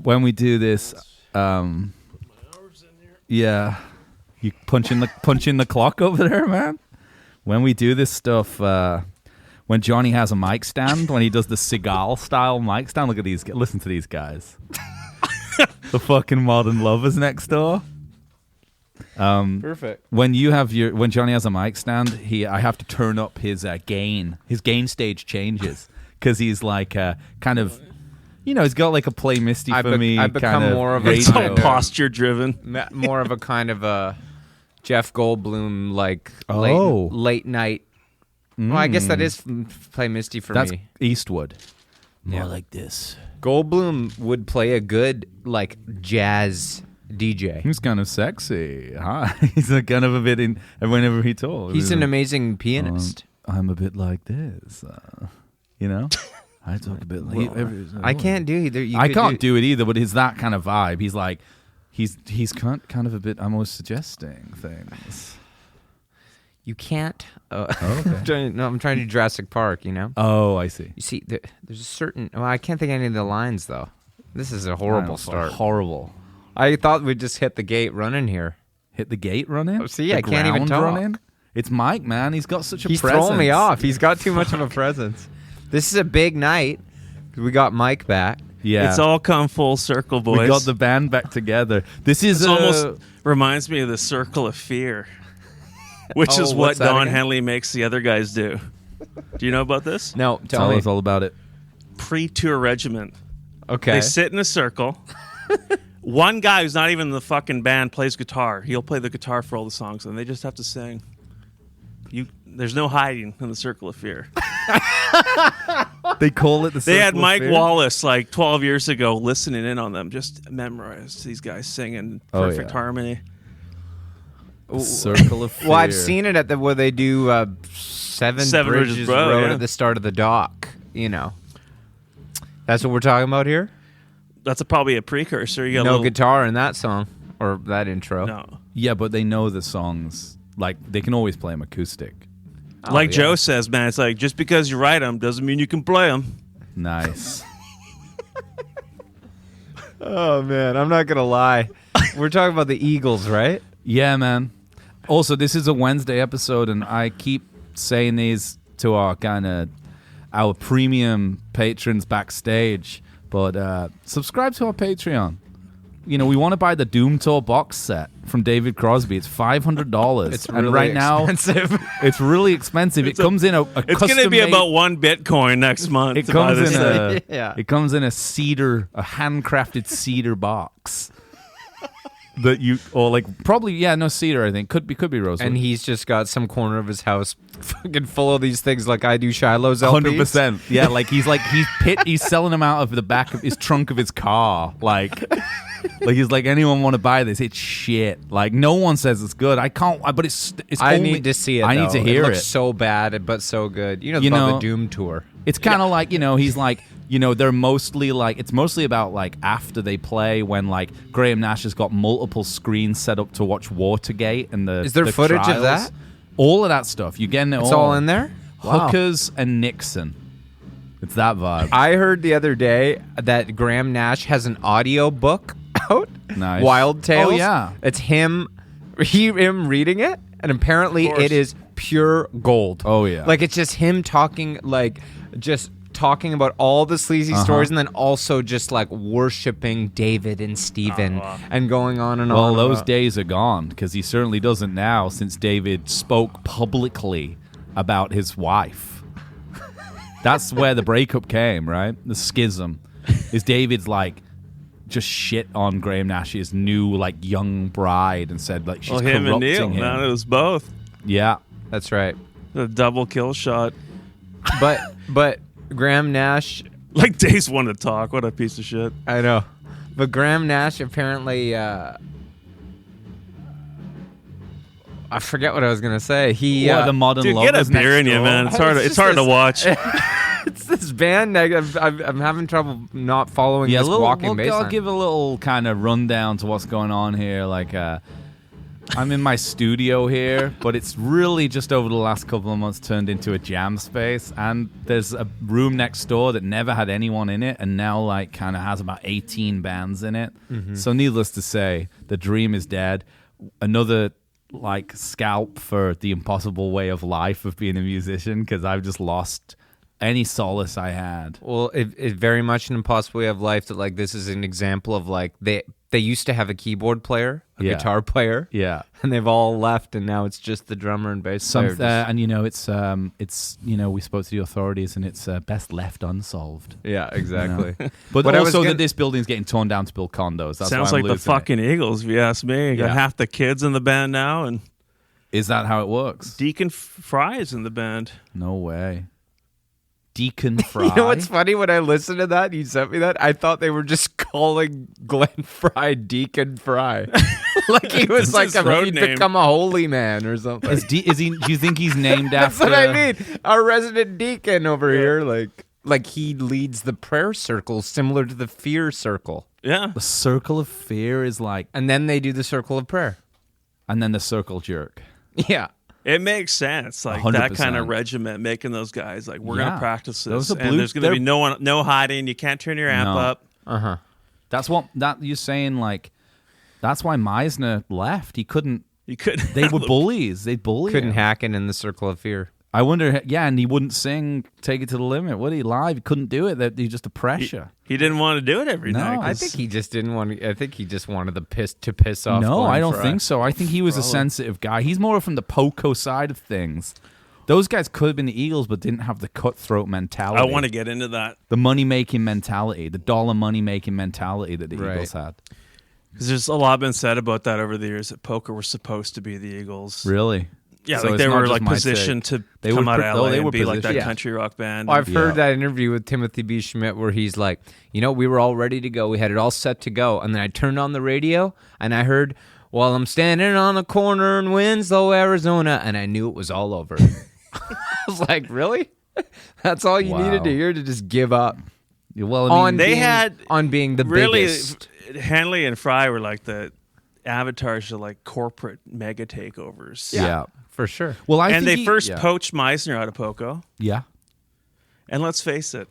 when we do this, yeah, you punch in the clock over there, man. When we do this stuff, when Johnny has a mic stand, when he does the Seagal style mic stand, look at these. Listen to these guys. The fucking modern lovers next door. Perfect. When Johnny has a mic stand, I have to turn up his gain. His gain stage changes because he's like kind of, he's got like a Play Misty for me. I've become kind of more of a It's all kind of, posture driven. more of a kind of a Jeff Goldblum like late night. Well, I guess that is Play Misty for That's me. Eastwood. More Yeah. like this. Goldblum would play a good like jazz DJ. He's kind of sexy. Huh? He's a kind of a bit in whenever he talks. He's an amazing pianist. I'm a bit like this. I talk a bit like I can't do either. I can't do it either, but it's that kind of vibe. He's like, he's kind of a bit. I'm always suggesting things. You can't. Okay. I'm trying to do Jurassic Park. Oh, I see. You see, there's a certain. Well, I can't think of any of the lines though. This is a horrible start. Horrible. I thought we'd just hit the gate running here. Hit the gate running? Oh, see, I can't even talk. Running? It's Mike, man. He's got such a He's presence. throwing me off. He's got too much of a presence. This is a big night. We got Mike back. Yeah. It's all come full circle, boys. We got the band back together. This is almost reminds me of the Circle of Fear, which is what Don Henley makes the other guys do. Do you know about this? No, tell us all about it. Pre-tour regiment. Okay. They sit in a circle. One guy who's not even in the fucking band plays guitar. He'll play the guitar for all the songs, and they just have to sing. There's no hiding in the Circle of Fear. They call it the Circle They had of Mike Fear? Wallace like 12 years ago listening in on them, just memorized these guys singing perfect harmony. Circle of Fear. Well, I've seen it at where they do Seven Bridges Road at the start of the dock. That's what we're talking about here. That's probably a precursor. You got no guitar in that song or that intro. No. Yeah, but they know the songs. Like, they can always play them acoustic. Like Joe says, man, it's like, just because you write them doesn't mean you can play them. Nice. Oh, man, I'm not going to lie. We're talking about the Eagles, right? Yeah, man. Also, this is a Wednesday episode, and I keep saying these to our premium patrons backstage, but subscribe to our Patreon. We want to buy the Doom Tour box set from David Crosby. It's $500. It's really and right expensive. now, it's really expensive. It comes in a It's going to be about 1 Bitcoin next month. It comes in It comes in a handcrafted cedar box. No cedar. I think could be rosewood. And he's just got some corner of his house fucking full of these things, like I do Shiloh's LPs. 100%. Yeah, he's selling them out of the back of his trunk of his car. He's like, anyone want to buy this? It's shit. Like, no one says it's good. I can't. But it's. I need to see it. I need to hear it. Looks so bad, but so good. About the Doom tour. It's kind of like he's like. They're mostly it's mostly about after they play when Graham Nash has got multiple screens set up to watch Watergate and the. Is there footage trials. of that? All of that stuff. You're getting it It's all in there? Wow. Hookers and Nixon. It's that vibe. I heard the other day that Graham Nash has an audio book out. Nice. Wild Tales. Oh, yeah. It's him reading it, and apparently it is pure gold. Oh, yeah. It's just him talking, talking about all the sleazy stories, and then also just worshiping David and Stephen and going on and on. Well, those days are gone because he certainly doesn't now since David spoke publicly about his wife. That's where the breakup came, right? The schism is David's just shit on Graham Nash's new young bride and said she's corrupting him and Neil. him. Man, it was both. Yeah, that's right. The double kill shot. But Graham Nash, Days wanted to talk. What a piece of shit. I know. But Graham Nash apparently, I forget what I was gonna say. The modern dude, lovers get a beer in next you, door. man. It's hard to watch. It's this band. I'm having trouble not following this walking bass I'll line. give a little kind of rundown to what's going on here. I'm in my studio here, but it's really just over the last couple of months turned into a jam space. And there's a room next door that never had anyone in it, and now like kind of has about 18 bands in it. So needless to say, the dream is dead. Another like scalp for the impossible way of life of being a musician, because I've just lost any solace I had. Well, it's very much an impossible way of life. That like this is an example of like they used to have a keyboard player, a guitar player, and they've all left, and now it's just the drummer and bass player. And you know, it's we spoke to the authorities, and it's best left unsolved. Yeah, exactly. You know? But also that this building's getting torn down to build condos. That's Sounds why I'm like the fucking Eagles, if you ask me. Got Yeah. half the kids in the band now, and Is that how it works? Deacon Fry is in the band. No way. Deacon Fry. You know what's funny? When I listened to that, you sent me that, I thought they were just calling Glenn Fry Deacon Fry. Like he was like his road he'd name. become a holy man or something. Is he? Do you think he's named That's after? what I mean. Our resident deacon over here, like he leads the prayer circle similar to the fear circle. Yeah. The circle of fear is like, And then they do the circle of prayer. and then the circle jerk. Yeah. It makes sense, like 100%. that kind of regiment, making those guys like we're Yeah. gonna practice Those this, are and blue- there's gonna be they're- no hiding. You can't turn your amp No. up. Uh-huh. That's what that you're saying. Like, that's why Meisner left. He couldn't. You could. They were bullies. They bullied Couldn't him. hack it in the circle of fear. I wonder. Yeah, and he wouldn't sing "Take It to the Limit." Would he live? He couldn't do it. That he just the pressure. He didn't want to do it every No, night. 'cause I think he just didn't want to. I think he just wanted to piss off. No, Glenn I don't Fry. think so. I think he was a sensitive guy. He's more from the Poco side of things. Those guys could have been the Eagles, but didn't have the cutthroat mentality. I want to get into that the money-making mentality, the dollar money-making mentality that the Right. Eagles had. because there's a lot been said about that over the years that Poker were supposed to be the Eagles. Really? Yeah, So like it's they not were just like my positioned take. to They come were out pre- of oh, LA they and were be like that positioned. country rock band. Well, I've Yeah. heard that interview with Timothy B. Schmidt where he's like, we were all ready to go. We had it all set to go. And then I turned on the radio and I heard, well, I'm standing on a corner in Winslow, Arizona. And I knew it was all over. I was like, really? That's all you needed to Wow. hear to just give up Yeah, well, I mean, on being the really, biggest. Hanley and Fry were like the avatars of like corporate mega takeovers. yeah. For sure. Well, I And think they first yeah. poached Meisner out of Poco. Yeah. And let's face it,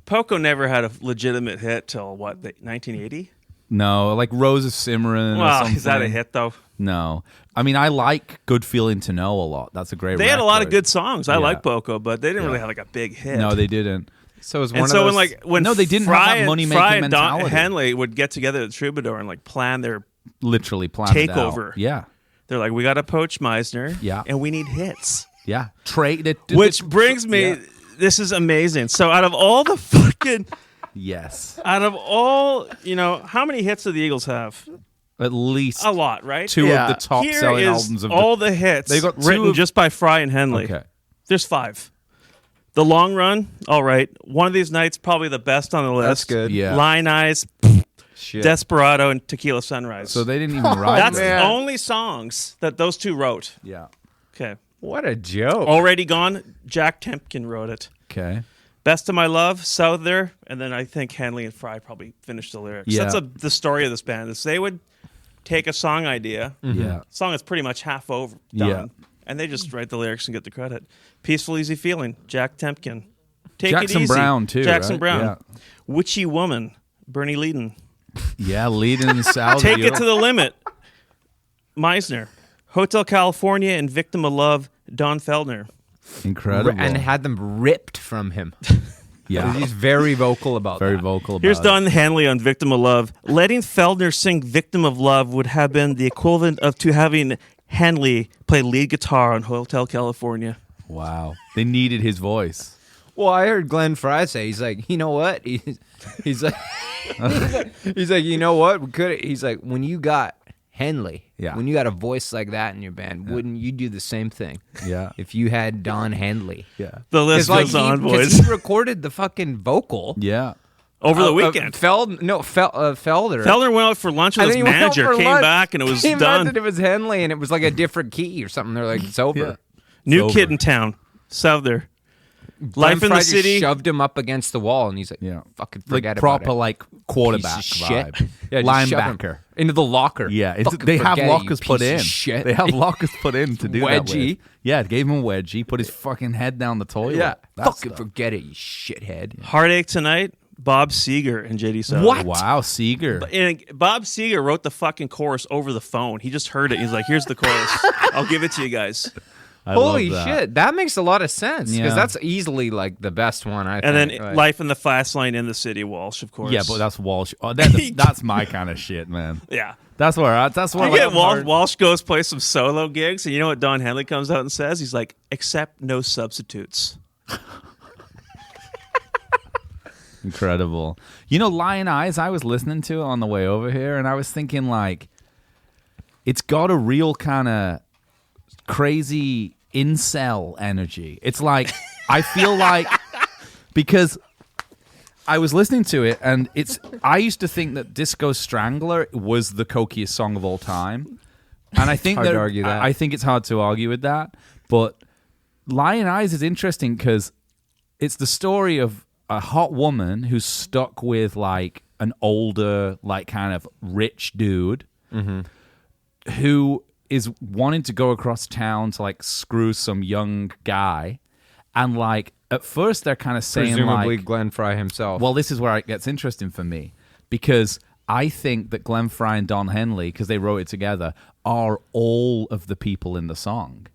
Poco never had a legitimate hit till what, 1980? No, like Rose of Cimarron. or Well, something. is that a hit though? No. I mean, I like Good Feeling to Know a lot. That's a great They had a lot of record. good songs. I Yeah. like Poco, but they didn't really Yeah. have like a big hit. No, they didn't. So it was one And of so those. when No, they didn't have Fry that and- money-making Fry and Don mentality. Hanley would get together at Troubadour and like plan their. Literally planned it out. Takeover. Yeah. They're like, we got to poach Meisner. Yeah. And we need hits. Yeah. Trade it. Which brings me. Yeah. This is amazing. So out of all the fucking. Yes. Out of all, how many hits do the Eagles have? At least A lot, right? two Yeah. of the top Here selling is albums of all the hits They got two written of- just by Fry and Henley. Okay. There's 5. The Long Run, all right. One of These Nights, probably the best on the list. That's good. Yeah. Lion Eyes, Shit. Desperado, and Tequila Sunrise. So they didn't even write That's it. man. the only songs that those two wrote. Yeah. Okay. What a joke. Already Gone, Jack Tempkin wrote it. Okay. Best of My Love, Souther, and then I think Hanley and Fry probably finished the lyrics. Yeah. That's the story of this band. Is they would take a song idea, Yeah. song is pretty much half over done, Yeah. and they just write the lyrics and get the credit. Peaceful Easy Feeling, Jack Tempkin. Take Jackson It Easy, Brown, too, Jackson right? Brown. Yeah. Witchy Woman, Bernie Leadon. Yeah. Leading in South. Take It to the Limit, Meisner. Hotel California and Victim of Love, Don Feldner. Incredible. And had them ripped from him. yeah. He's very vocal about Very that. vocal about Here's it. Don Hanley on Victim of Love. Letting Feldner sing Victim of Love would have been the equivalent to having Hanley play lead guitar on Hotel California. Wow. They needed his voice. Well, I heard Glenn Fry say, he's like, you know what? He's like, he's like, you know what? He's like, when you got Henley, Yeah. when you got a voice like that in your band, wouldn't you do the same thing? Yeah. If you had Don Henley. Yeah. The list goes on, boys. He recorded the fucking vocal. Yeah. Over the weekend. Felder. Feldner went out for lunch with And his then he went out manager, for came lunch, back, and it was came done. back and it was Henley, and it was like a different key or something. They're like, it's over. Yeah. New It's Kid over. in Town, Souther. Life in the just City. shoved him up against the wall, and he's like, Yeah. fucking like forget proper about it. like quarterback Piece of shit. vibe. Yeah, just shove him Linebacker. into the locker. Yeah, Fucking they have forget it, you lockers put piece of in. Shit. They have lockers put in to do that Wedgie. with. Yeah, it gave him a wedgie. Put his fucking head down the toilet. Yeah, That fucking stuff. forget it, you shithead. Heartache Tonight, Bob Seger and JD Salinger. What? Wow, Seeger. And Bob Seger wrote the fucking chorus over the phone. He just heard it. He's like, here's the chorus. I'll give it to you guys. I Holy love that. shit, that makes a lot of sense because Yeah. that's easily like the best one. I And think. then Like, Life in the Fast Lane in the City, Walsh, of course. Yeah, but that's Walsh. Oh, that's my kind of shit, man. Yeah. That's where You like, get Walsh goes play some solo gigs, and you know what Don Henley comes out and says? He's like, "Accept no substitutes." Incredible. You know, Lion Eyes, I was listening to it on the way over here, and I was thinking, like, it's got a real kind of crazy incel energy. It's like, I feel like, because I was listening to it, and I used to think that Disco Strangler was the cokiest song of all time. And I think Hard to argue that. I think it's hard to argue with that. But Lion Eyes is interesting because it's the story of a hot woman who's stuck with like an older, like kind of rich dude who is wanting to go across town to like screw some young guy. And like at first they're kind of saying presumably like, Glenn Fry himself. well, this is where it gets interesting for me because I think that Glenn Fry and Don Henley, because they wrote it together, are all of the people in the song.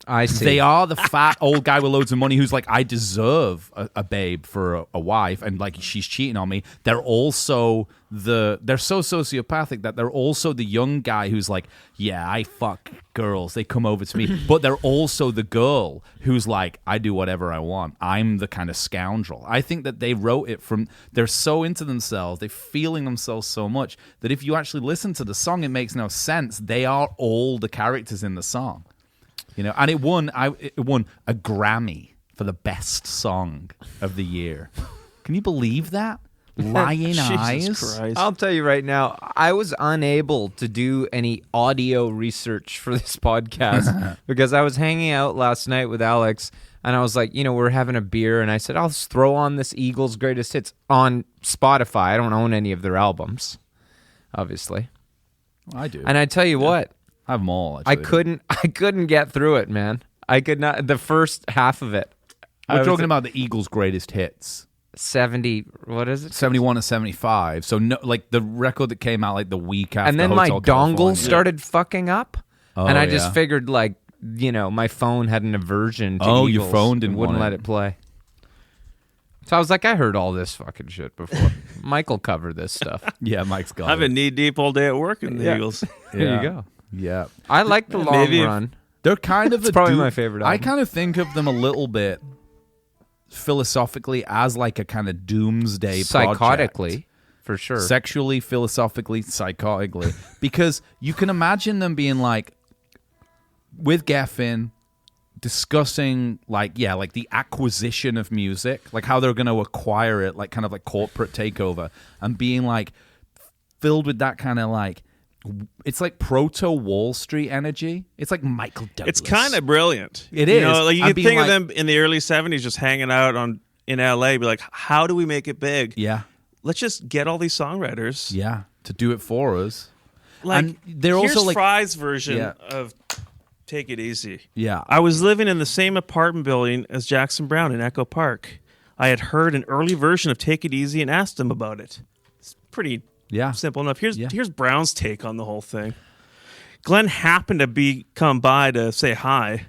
I see. They are the fat old guy with loads of money who's like, I deserve a babe for a wife, and like she's cheating on me. They're also they're so sociopathic that they're also the young guy who's like, yeah, I fuck girls. They come over to me, but they're also the girl who's like, I do whatever I want. I'm the kind of scoundrel. I think that they wrote it from, they're so into themselves, they're feeling themselves so much that if you actually listen to the song, it makes no sense. They are all the characters in the song. You know, and it won a Grammy for the best song of the year. Can you believe that? Lion Eyes. Jesus Christ. I'll tell you right now, I was unable to do any audio research for this podcast because I was hanging out last night with Alex, and I was like, you know, we're having a beer, and I said, I'll just throw on this Eagles Greatest Hits on Spotify. I don't own any of their albums, obviously. I do. And I tell you what, I have them all. I Actually. couldn't get through it, man. I could not. The first half of it. We're talking about the Eagles' greatest hits. 70. What is it? 71 to 75. So no, like the record that came out like the week after. And then my Hotel dongle California. started fucking up, Oh, and I yeah. just figured like, you know, my phone had an aversion to Oh, your Eagles phone and didn't wouldn't want let it. it play. So I was like, I heard all this fucking shit before. Michael covered this stuff. Yeah, Mike's got I've been it. knee deep all day at work in the Yeah. Eagles. There you go. Yeah. I like the long maybe if- run. They're kind of It's probably my favorite I album. kind of think of them a little bit philosophically as like a kind of doomsday project. Psychotically, for sure. Sexually, philosophically, psychotically. Because you can imagine them being like, with Geffen, discussing like the acquisition of music, like how they're going to acquire it, like kind of like corporate takeover, and being like filled with that kind of like, it's like proto Wall Street energy. It's like Michael Douglas. It's kind of brilliant. It You is. know, like you I'm could being think of like- them in the early 70s just hanging out in LA, be like, how do we make it big? yeah, Let's just get all these songwriters. yeah, to do it for us. Like, And they're here's also like, Fry's version Yeah. of Take It Easy. yeah, I was living in the same apartment building as Jackson Browne in Echo Park. I had heard an early version of Take It Easy and asked him about it. It's pretty yeah, simple enough. Yeah. Here's Brown's take on the whole thing. Glenn happened to come by to say hi,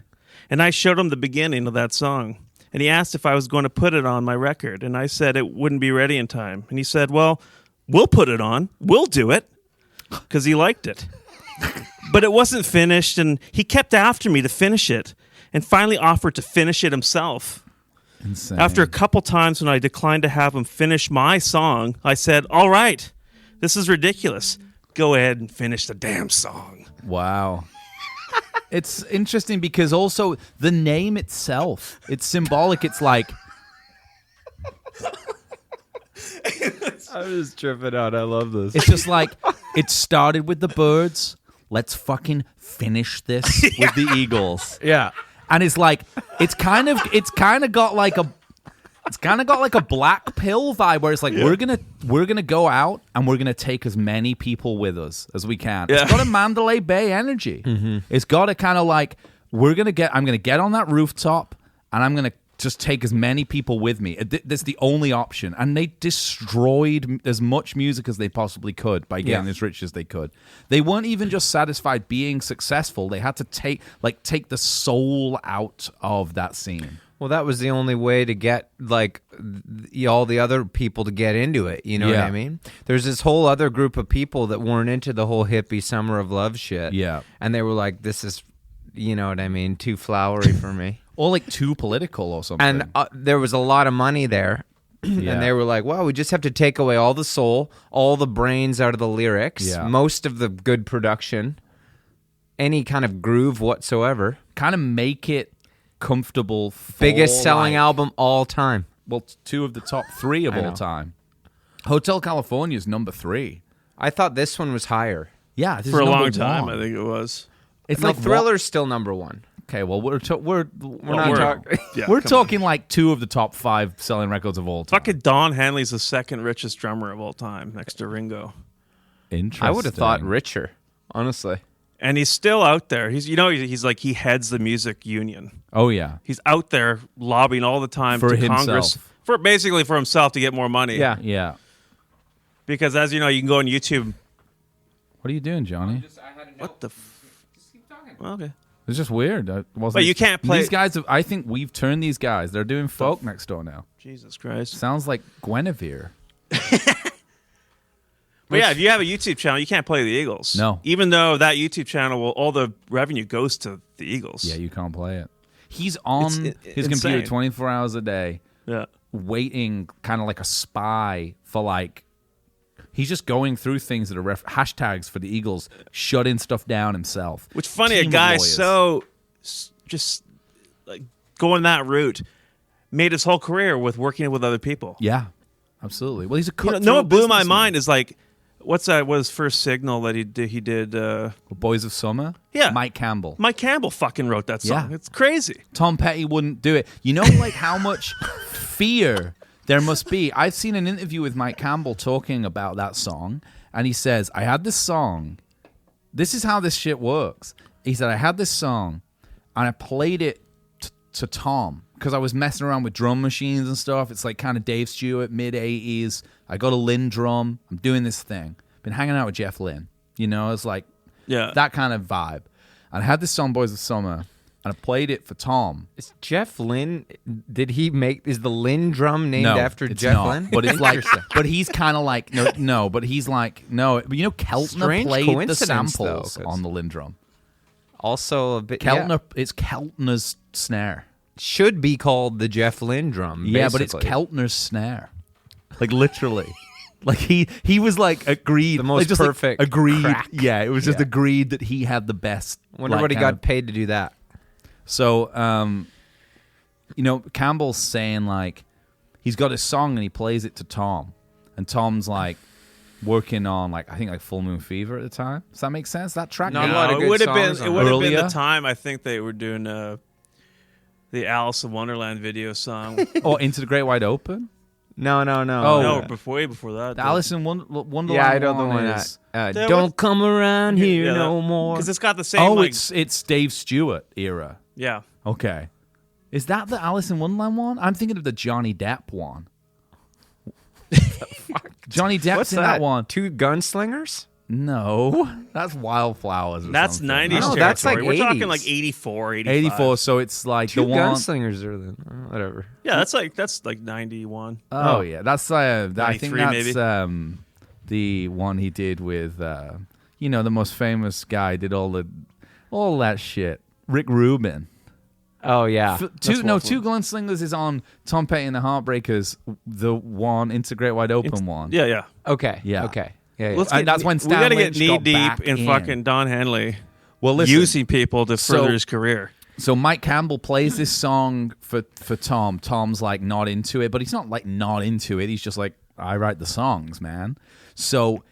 and I showed him the beginning of that song. And he asked if I was going to put it on my record, and I said it wouldn't be ready in time. And he said, well, we'll put it on. We'll do it, because he liked it. But it wasn't finished, and he kept after me to finish it, and finally offered to finish it himself. insane. After a couple times when I declined to have him finish my song, I said, all right, this is ridiculous. Go ahead and finish the damn song. Wow. It's interesting because also the name itself, it's symbolic. It's like, I'm just tripping out. I love this. it's just like, it started with the Birds. Let's fucking finish this with the Eagles. Yeah. And it's like, it's kind of got like It's kind of got like a Black Pill vibe where it's like we're gonna go out and we're gonna take as many people with us as we can. Yeah. It's got a Mandalay Bay energy. It's got a kind of like I'm gonna get on that rooftop and I'm gonna just take as many people with me. That's the only option. And they destroyed as much music as they possibly could by getting as rich as they could. They weren't even just satisfied being successful. They had to take the soul out of that scene. Well, that was the only way to get like all the other people to get into it. You know what I mean? There's this whole other group of people that weren't into the whole hippie summer of love shit. Yeah. And they were like, this is, you know what I mean, too flowery for me. Or like too political or something. And there was a lot of money there. Yeah. And they were like, well, we just have to take away all the soul, all the brains out of the lyrics, most of the good production, any kind of groove whatsoever. Kind of make it comfortable for Biggest selling like, album all time. Well, 2 of the top 3 of all time. Hotel California is number 3. I thought this one was higher. Yeah, this For is a number long time, 1. I think it was. It's No, like Thriller's still number 1. Okay, well we're not talking. Yeah, we're come talking like 2 of the top 5 selling records of all time. Fucking Don Henley's the second richest drummer of all time, next to Ringo, Interesting. I would have thought richer, honestly. and he's still out there. He's like he heads the music union. Oh yeah, He's out there lobbying all the time For to Congress himself. for basically for himself to get more money. Yeah. yeah. because as you know, you can go on YouTube. What are you doing, Johnny? What the? Well, okay. It's just weird. But you can't play- These guys. I think we've turned these guys. They're doing folk next door now. Jesus Christ. Sounds like Guinevere. But yeah, if you have a YouTube channel, you can't play the Eagles. No. Even though that YouTube channel all the revenue goes to the Eagles. Yeah, you can't play it. He's on his computer insane. 24 hours a day, Yeah. waiting, kind of like a spy for like. He's just going through things that are hashtags for the Eagles, shutting stuff down himself. Which funny, Team a of guy lawyers. so just like going that route made his whole career with working with other people. Yeah, absolutely. Well, he's a You know what blew my mind is like, what's that? What his first signal that he did? He did. Boys of Summer. Yeah. Mike Campbell. Mike Campbell fucking wrote that song. Yeah. It's crazy. Tom Petty wouldn't do it. You know, like how much fear there must be. I've seen an interview with Mike Campbell talking about that song, and he says, I had this song. This is how this shit works. He said, I had this song, and I played it to Tom because I was messing around with drum machines and stuff. It's like kind of Dave Stewart, mid-'80s. I got a Lynn drum. I'm doing this thing. Been hanging out with Jeff Lynne. You know, it's like Yeah. that kind of vibe. And I had this song, Boys of Summer, and I played it for Tom. Is Jeff Lynne, is the Lynne drum named No, after it's Jeff not. Lynne? But it's like, but he's kind of like, no, but he's like, no. But you know, Keltner Strange played the coincidence, though, samples 'cause- on the Lynn drum. Also a bit, Keltner, it's Keltner's snare. should be called the Jeff Lynne drum. Yeah, but it's basically. Keltner's snare. Like literally. Like he was like agreed. The most like, just perfect like, agreed. crack. Yeah, it was just Yeah. agreed that he had the best. Wonder like, what he kind got of- paid to do that. So, you know, Campbell's saying like he's got his song and he plays it to Tom, and Tom's like working on like I think like Full Moon Fever at the time. Does that make sense? That track? Not a lot of it good would have been. songs It on would have been Earlier? the time I think they were doing the Alice in Wonderland video song. Or Into the Great Wide Open? No. Oh, no, yeah. way before that. The Alice in Wonderland. Yeah, I know the one. is. That Don't was- come around here no more. because it's got the same. Oh, like, it's Dave Stewart era. yeah. Okay, is that the Alice in Wonderland one? I'm thinking of the Johnny Depp one. Johnny Depp's What's in that? that one. Two gunslingers? No, that's Wildflowers. Or That's something. 90s No, territory. that's like We're talking 80s. like 84, 85. 84. So it's like Two the one. gunslingers are then whatever. Yeah, that's like 91. Oh yeah, that's I think 93 that's maybe. The one he did with you know, the most famous guy did all that shit. Rick Rubin. Oh yeah. Two Gunslingers is on Tom Petty and the Heartbreakers, the one Into Great Wide Open one. Yeah, yeah. Okay. Yeah. Okay. Yeah. Let's And that's when we Stan gotta Lynch get knee got deep back in in. fucking Don Henley Well, listen. using people to So- further his career. So Mike Campbell plays this song for Tom. Tom's like not into it, but he's not like not into it. He's just like, I write the songs, man. So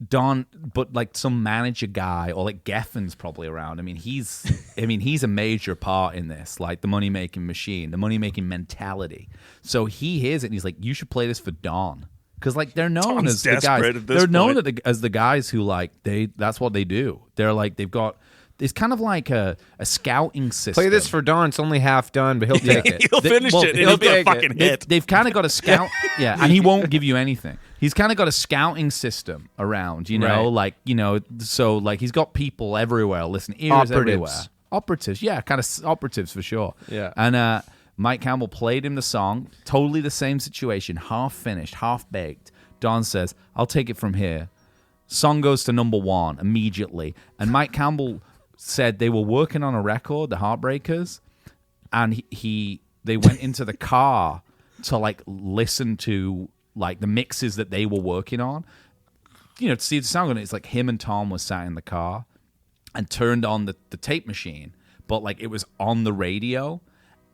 Don, but like some manager guy or like Geffen's probably around. I mean, he's a major part in this, like the money making machine, the money making mentality. So he hears it and he's like, "You should play this for Don," because like they're known Don's as the guys. They're known as the guys who like that's what they do. They're like they've got. It's kind of like a scouting system. Play this for Don. It's only half done, but he'll take it. He'll finish it, and he'll be a fucking hit. They've kind of got a scout, yeah, and he won't give you anything. He's kind of got a scouting system around, you know, Right. like, you know, so like he's got people everywhere listening, ears everywhere. Operatives, yeah, kind of operatives for sure. Yeah. And Mike Campbell played him the song, totally the same situation, half finished, half baked. Don says, "I'll take it from here." Song goes to number 1 immediately, and Mike Campbell said they were working on a record, the Heartbreakers, and they went into the car to like listen to like the mixes that they were working on, you know, to see the sound on it. It's like him and Tom was sat in the car and turned on the tape machine, but like it was on the radio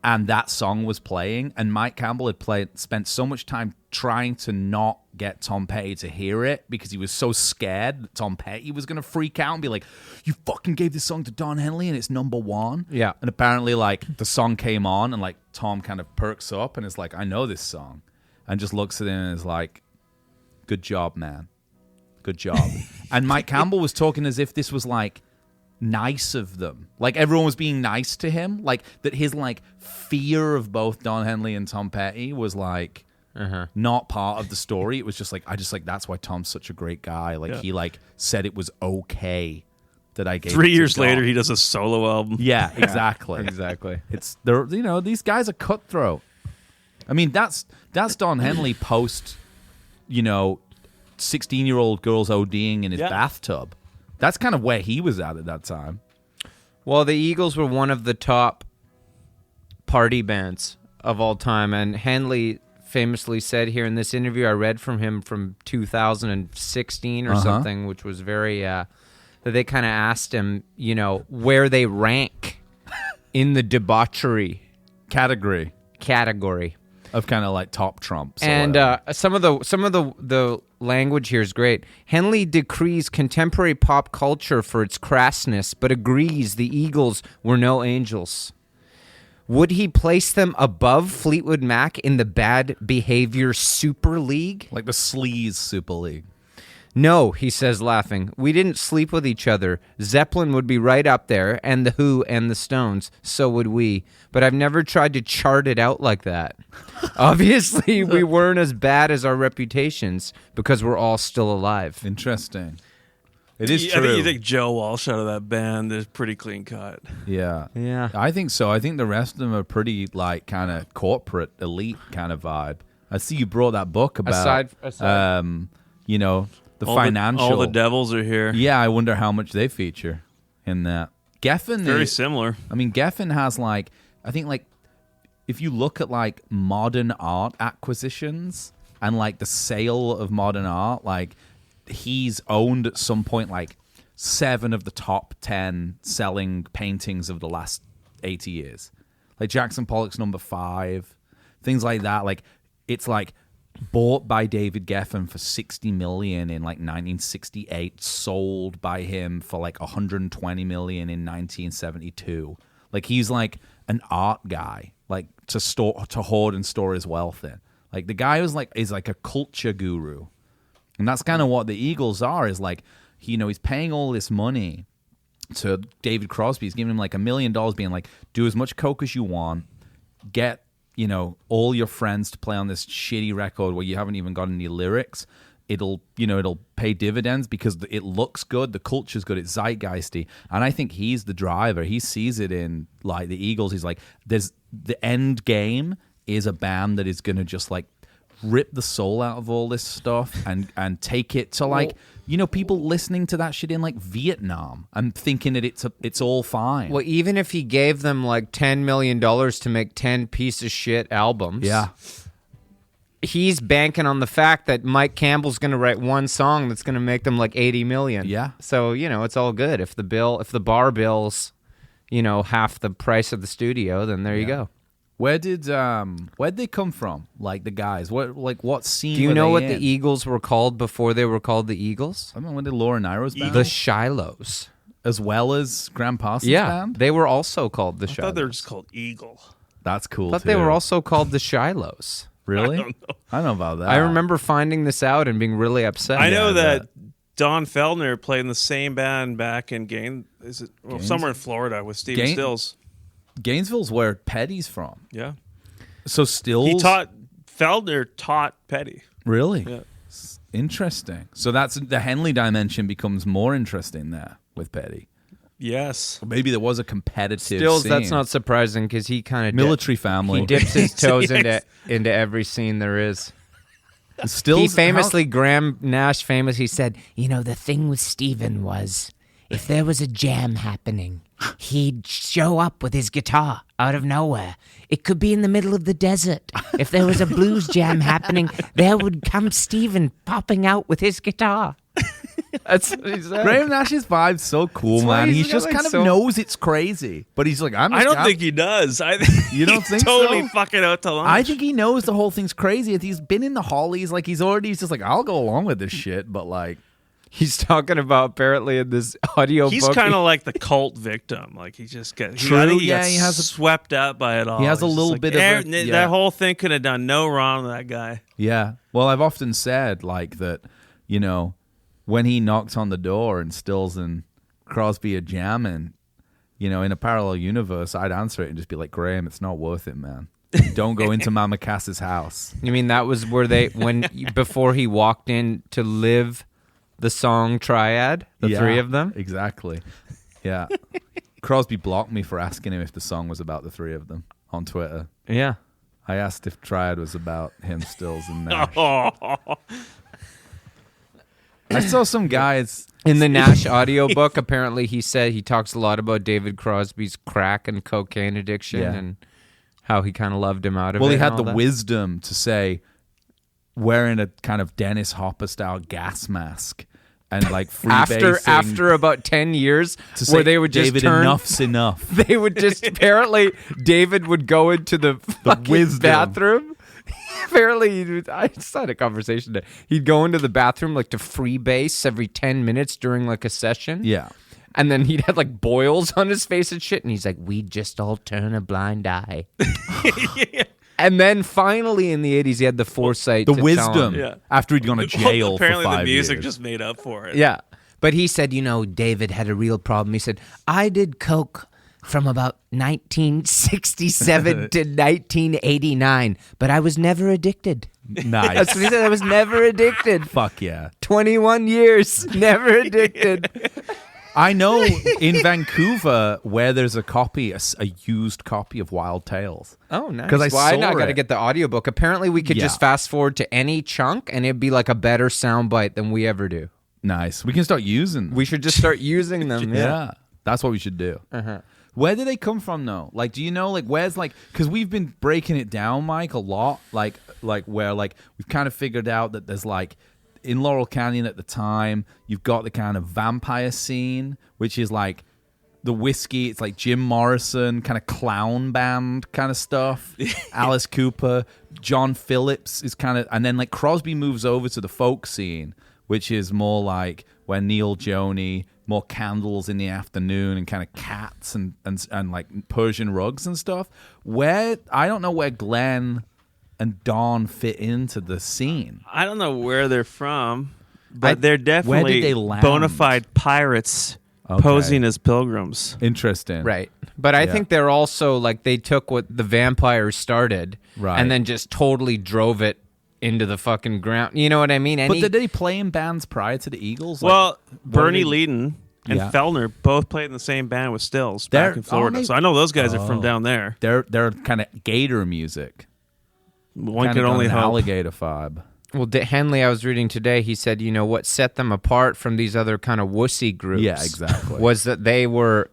and that song was playing, and Mike Campbell had spent so much time trying to not get Tom Petty to hear it because he was so scared that Tom Petty was going to freak out and be like, "You fucking gave this song to Don Henley and it's number 1." Yeah. And apparently like the song came on and like Tom kind of perks up and is like, "I know this song," and just looks at him and is like, "Good job, man. Good job." And Mike Campbell was talking as if this was like nice of them, like everyone was being nice to him, like that his like fear of both Don Henley and Tom Petty was like not part of the story. It was just like, I just like, that's why Tom's such a great guy. Like he like said it was okay that I gave 3 it to years Don. later he does a solo album. Yeah, exactly. Exactly. It's they're, you know, these guys are cutthroat. I mean, that's Don Henley post, you know, 16-year-old girls ODing in his bathtub. That's kind of where he was at that time. Well, the Eagles were one of the top party bands of all time, and Henley famously said here in this interview I read from him from 2016 or something, which was very that they kind of asked him, you know, where they rank in the debauchery Category of kind of like top trumps. And some of the language here is great. Henley decrees contemporary pop culture for its crassness, but agrees the Eagles were no angels. Would he place them above Fleetwood Mac in the bad behavior Super League? like the Sleaze Super League. No, he says, laughing. We didn't sleep with each other. Zeppelin would be right up there, and The Who and the Stones. So would we. But I've never tried to chart it out like that. Obviously, we weren't as bad as our reputations because we're all still alive. Interesting. It is I true. think you think Joe Walsh out of that band is pretty clean cut. Yeah. Yeah. I think so. I think the rest of them are pretty like kind of corporate elite kind of vibe. I see you brought that book about Aside- you know, the all financial. all the devils are here. Yeah, I wonder how much they feature in that. Geffen Very is, similar. I mean, Geffen has like, I think like, if you look at like modern art acquisitions and like the sale of modern art, like he's owned at some point like 7 of the top 10 selling paintings of the last 80 years. Like Jackson Pollock's number 5, things like that. Like it's like bought by David Geffen for $60 million in like 1968, sold by him for like $120 million in 1972. Like he's like an art guy, like to hoard and store his wealth in. Like the guy is like a culture guru, and that's kind of what the Eagles are. Is like, you know, he's paying all this money to David Crosby. He's giving him like $1 million, being like, do as much coke as you want, get, you know, all your friends to play on this shitty record where you haven't even got any lyrics. It'll pay dividends because it looks good, the culture's good, it's zeitgeisty. And I think he's the driver. He sees it in like the Eagles. He's like, there's the end game is a band that is going to just like rip the soul out of all this stuff and take it to like, you know, people listening to that shit in like Vietnam and thinking that it's all fine. Well, even if he gave them like $10 million to make 10 piece of shit albums, yeah, he's banking on the fact that Mike Campbell's going to write one song that's going to make them like 80 million. Yeah. So, you know, it's all good. If the bar bill's, you know, half the price of the studio, then there you go. Where'd they come from? Like the guys, what scene? Do you were know they what in? the Eagles were called before they were called the Eagles? I don't know when did Laura Nyro's band, The Shilohs. as well as Graham Parsons' Yeah, band. they were also called the I Shilohs. thought they were just called Eagle. That's cool. I thought too. they were also called the Shilohs. Really? I don't know. I don't know about that. I remember finding this out and being really upset. I know I that Don Feldner played in the same band back in somewhere in Florida with Steven Stills. Gainesville's where Petty's from. Yeah. So Stills. Feldner taught Petty. Really? Yeah. Interesting. So that's the Henley dimension becomes more interesting there with Petty. Yes. Or maybe there was a competitive Stills, scene. that's not surprising because he kind of Military family. He dips his toes Yes. into every scene there is. Stills, He famously, Graham Nash famously said, The thing with Steven was, if there was a jam happening, he'd show up with his guitar out of nowhere. It could be in the middle of the desert. If there was a blues jam happening, there would come Steven popping out with his guitar. that's what he said. Graham Nash's vibe's so cool, That's why man. he's He's got, just like, kind of so- knows it's crazy, but he's like, I don't think he does. You don't he's think totally so? fucking out to lunch. I think he knows the whole thing's crazy. He's been in the Hollies, like he's just like, I'll go along with this shit, but like, He's talking about apparently in this audio He's book. kind of like the cult victim. Like he just got True, I think he yeah, got he has a- swept up by it all. he has a He's just little like, bit of a- yeah. that whole thing could have done no wrong to that guy. yeah. Well, I've often said like that, when he knocked on the door and Stills and Crosby are jamming, in a parallel universe, I'd answer it and just be like, Graham, it's not worth it, man. Don't go into Mama Cass's house. You mean that was where they before he walked in to live the song Triad, the Yeah, three of them? Exactly. Yeah. Crosby blocked me for asking him if the song was about the three of them on Twitter. Yeah. I asked if Triad was about him, Stills, and Nash. I saw some guys. In the Nash audiobook, apparently he said he talks a lot about David Crosby's crack and cocaine addiction Yeah. and how he kind of loved him out of it. Well, he and had all the that. wisdom to say, wearing a kind of Dennis Hopper style gas mask and like after about 10 years to where say, they would just David, turn enough's enough. they would just apparently David would go into the fucking wisdom. bathroom. Apparently, I just had a conversation today. He'd go into the bathroom like to freebase every 10 minutes during like a session. Yeah. And then he'd have like boils on his face and shit. And he's like, We just all turn a blind eye. and then finally in the 80s, he had the foresight The to tell wisdom him- Yeah. after he'd gone to jail Apparently, for 5 the music years. just made up for it. Yeah. But he said, David had a real problem. He said, I did coke from about 1967 to 1989, but I was never addicted. Nice. That's what he said. I was never addicted. Fuck yeah. 21 years, never addicted. I know in Vancouver where there's a copy, a used copy of Wild Tales. Oh, nice. 'Cause I Well, saw now got to it. get the audiobook. Apparently, we could Yeah. just fast forward to any chunk and it'd be like a better soundbite than we ever do. Nice. We can start using them. We should just start using them. yeah. That's what we should do. Uh-huh. Where do they come from, though? Like, do you know, like, where's, like, because we've been breaking it down, Mike, a lot. Like, where, like, we've kind of figured out that there's, like, in Laurel Canyon at the time, you've got the kind of vampire scene, which is, like, the whiskey. It's like Jim Morrison, kind of clown band kind of stuff. Alice Cooper. John Phillips is kind of, and then, like, Crosby moves over to the folk scene, which is more like where Neil Joni, more candles in the afternoon and kind of cats and like Persian rugs and stuff. Where I don't know where Glenn and Don fit into the scene. I don't know where they're from, but they're where definitely did they land? bona fide pirates Okay. posing as pilgrims. Interesting. Right. But I Yeah. think they're also like they took what the vampires started Right. and then just totally drove it into the fucking ground. You know what I mean? But did they play in bands prior to the Eagles? Like, Well, Bernie did- Leadon and Yeah. Fellner both played in the same band with Stills They're- back in Florida. oh, they- So I know those guys are from Oh. down there. they're kind of gator music. One Kinda can got only an hope. alligator vibe. Well, Henley, I was reading today, he said, what set them apart from these other kind of wussy groups Yeah, exactly. was that they were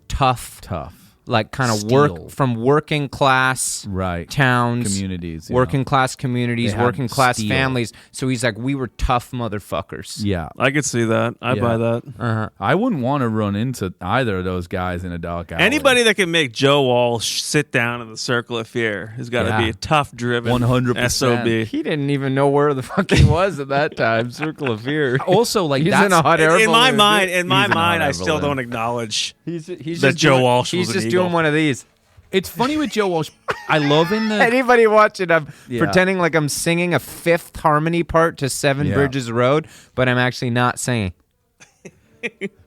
tough. Tough. like kind of Steel. working class Right. towns, Communities, yeah. working class communities, They had working class steel. families. So he's like, we were tough motherfuckers. Yeah. I could see that. I Yeah. buy that. I wouldn't want to run into either of those guys in a dark alley. Anybody that can make Joe Walsh sit down in the circle of fear has got to Yeah. be a tough driven 100%. SOB. He didn't even know where the fuck he was at that time. Circle of fear. Also, like, He's that's in a hot air In my balloon, mind, dude. in my He's an mind, I hot air still balloon. don't acknowledge He's that just Joe doing, Walsh He's was just an doing eagle. one of these. It's funny with Joe Walsh. I love in the Anybody watching, I'm Yeah. pretending like I'm singing a fifth harmony part to Seven Yeah. Bridges Road, but I'm actually not singing.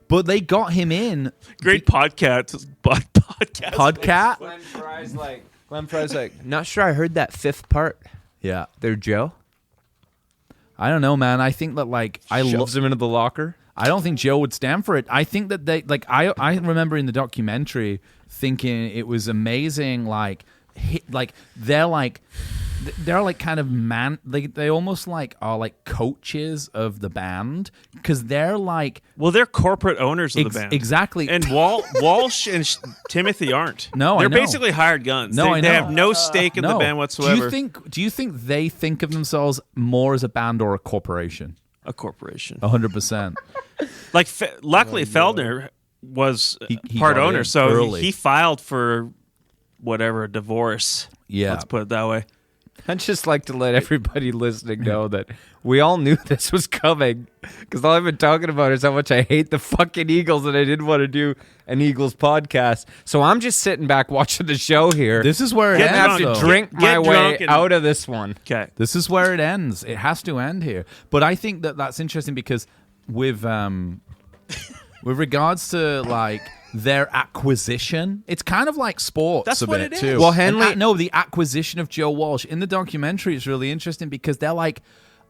but they got him in Great podcast. Podcast. Podcat. Glenn Fry's like, not sure I heard that fifth part Yeah. there, Joe. I don't know, man. I think that like Shoves him into the locker. I don't think Joe would stand for it. I think that they like I remember in the documentary thinking it was amazing. Like they're like kind of they almost like are like coaches of the band because they're like Well, they're corporate owners of the band. exactly. And Walsh and Timothy aren't. No, I they're know. basically hired guns. No, I they know. have no stake in the No. band whatsoever. Do you think they think of themselves more as a band or a corporation? A corporation. 100%. Like, luckily, Feldner was He part got owner, in so early. he filed for whatever divorce. Yeah. Let's put it that way. I'd just like to let everybody listening know that we all knew this was coming because all I've been talking about is how much I hate the fucking Eagles and I didn't want to do an Eagles podcast. So I'm just sitting back watching the show here. This is where it Get and I ends. have to though. drink Get my way drunk and- out of this one. Okay. This is where it ends. It has to end here. But I think that that's interesting because with regards to like their acquisition, it's kind of like sports That's a what bit it is. too. Well, And Henley- no, the acquisition of Joe Walsh in the documentary is really interesting because they're like,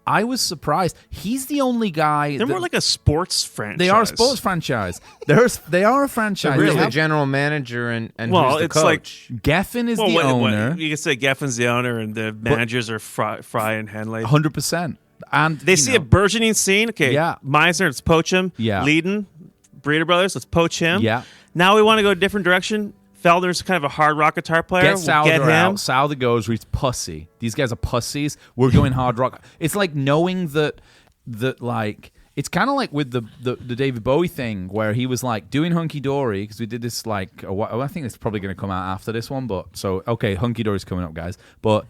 I was surprised. He's the only guy. They're that- more like a sports franchise. they are a sports franchise. They are a franchise. Who's They the have- general manager and Well, who's the it's like- coach? Geffen is the owner. You could say Geffen's the owner, and the managers are Fry and Henley. 100%. And They see a burgeoning scene. Okay, Yeah. Meisner, let's poach him. Yeah. Leadon, Breeder Brothers, let's poach him. Yeah. Now we want to go a different direction. Feldner's kind of a hard rock guitar player. Get We'll Souther get him. out. Souther goes, he's pussy. These guys are pussies. We're going hard rock. It's like knowing that like, it's kind of like with the David Bowie thing where he was like doing Hunky Dory because we did this like, I think it's probably going to come out after this one. But so, okay, Hunky Dory's coming up, guys. But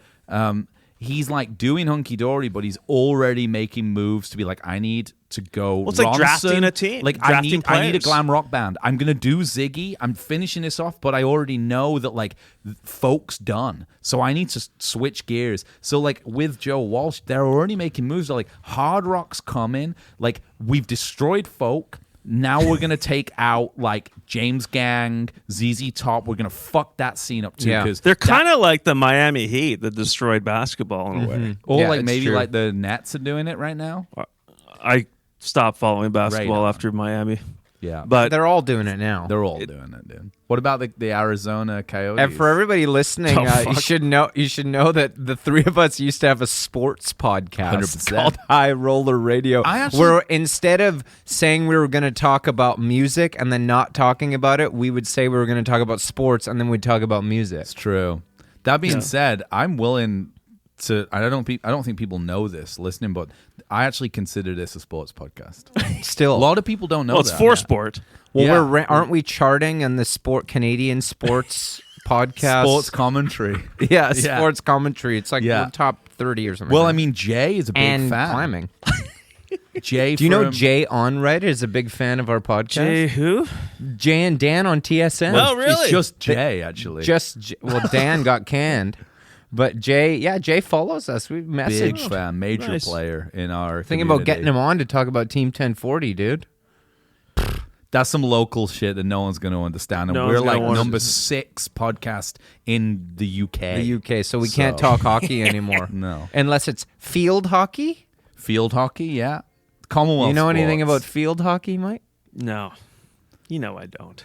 he's like doing Hunky Dory, but he's already making moves to be like, I need to go. Well, it's like Ronson. drafting a team, Like drafting I need a players. glam rock band. I'm gonna do Ziggy. I'm finishing this off, but I already know that like folk's done, so I need to switch gears. So like with Joe Walsh, they're already making moves. They're like hard rock's coming. Like we've destroyed folk. Now we're gonna take out like James Gang, ZZ Top. We're gonna fuck that scene up too. Yeah. Because They're kind of like the Miami Heat that destroyed basketball in a way. or Yeah, like it's maybe true. like the Nets are doing it right now. I stopped following basketball Right on. after Miami, Yeah, but They're all doing it now. they're all doing it, dude. What about the Arizona Coyotes? And for everybody listening, Oh, you fuck. should know that the three of us used to have a sports podcast 100%. called High Roller Radio, I actually- where instead of saying we were going to talk about music and then not talking about it, we would say we were going to talk about sports and then we'd talk about music. It's true. That being said, I'm willing to. I don't think people know this listening, but I actually consider this a sports podcast. Still, A lot of people don't know well, it's that. for sport. well, Yeah. aren't we charting in the Canadian sports podcast? Sports commentary. yeah, Yeah. sports commentary. It's like Yeah. we're top 30 or something. Well, like I mean, Jay is a big and fan. climbing. Jay, Do you know from- Jay Onwriter is a big fan of our podcast? Jay who? Jay and Dan on TSN. Well, really? It's just Jay, actually. Well, Dan got canned, but Jay follows us. We big messaged fan, major Nice. player in our. thinking about getting community. him on to talk about Team 1040, dude. That's some local shit that no one's going to understand. And No we're one's gonna like want it. number 6 podcast in the UK. The UK, so we can't So- talk hockey anymore. No. Unless it's field hockey. Field hockey, yeah. Commonwealth. You know anything about sports. field hockey, Mike? No, you know I don't.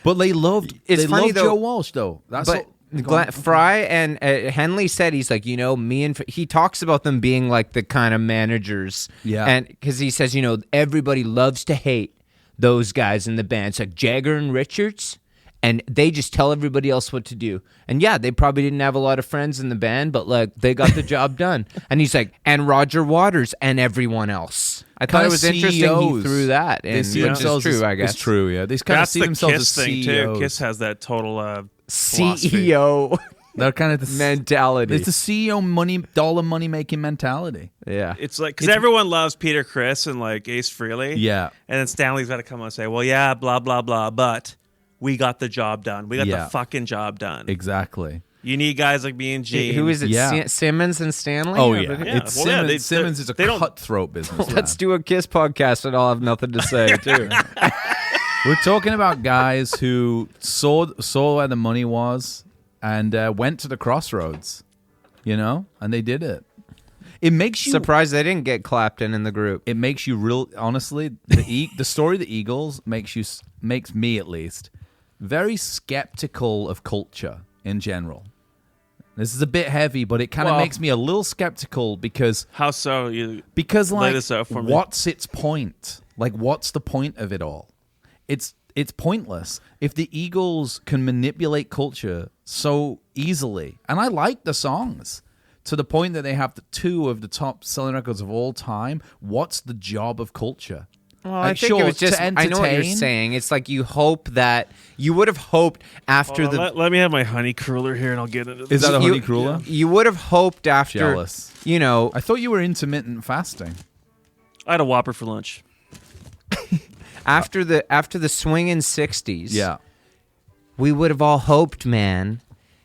But they loved. It's they funny, loved though, Joe Walsh though. That's But Fry and Henley said he's like, me and he talks about them being like the kind of managers, Yeah. and because he says, everybody loves to hate those guys in the band. It's like Jagger and Richards, and they just tell everybody else what to do. And yeah, they probably didn't have a lot of friends in the band, but like they got the job done. And he's like, and Roger Waters and everyone else. I thought it was interesting he threw that, and which is true, I guess. It's true, yeah. They kind of see the themselves Kiss as thing CEOs. too. Kiss has that total philosophy. CEO They're kind of the mentality. It's the CEO dollar money making mentality. Yeah. It's like because everyone loves Peter Criss and like Ace Frehley. Yeah. And then Stanley's got to come on and say, well, yeah, blah, blah, blah, but we got the job done. We got the fucking job done. Exactly. You need guys like me and Gene. Who is it? Yeah. Simmons and Stanley? Oh, Or yeah. the- It's Simmons. Simmons is a cutthroat business. Let's do a Kiss podcast and I'll have nothing to say, too. We're talking about guys who saw where the money was and went to the crossroads, and they did it. It makes you Surprised they didn't get Clapton in the group. It makes you real. Honestly, the story of the Eagles makes me at least very skeptical of culture in general. This is a bit heavy, but it kind of makes me a little skeptical because How so? You because lay like this out for me. what's its point? Like what's the point of it all? It's pointless. If the Eagles can manipulate culture so easily, and I like the songs to the point that they have two of the top selling records of all time, what's the job of culture? Well, I think it was just, I know what you're saying. It's like you hope that, you would have hoped after let me have my honey cruller here and I'll get into this. Is that a honey cruller? You would have hoped after, Jealous. I thought you were intermittent fasting. I had a Whopper for lunch. after the swinging 60s, Yeah. we would have all hoped, man,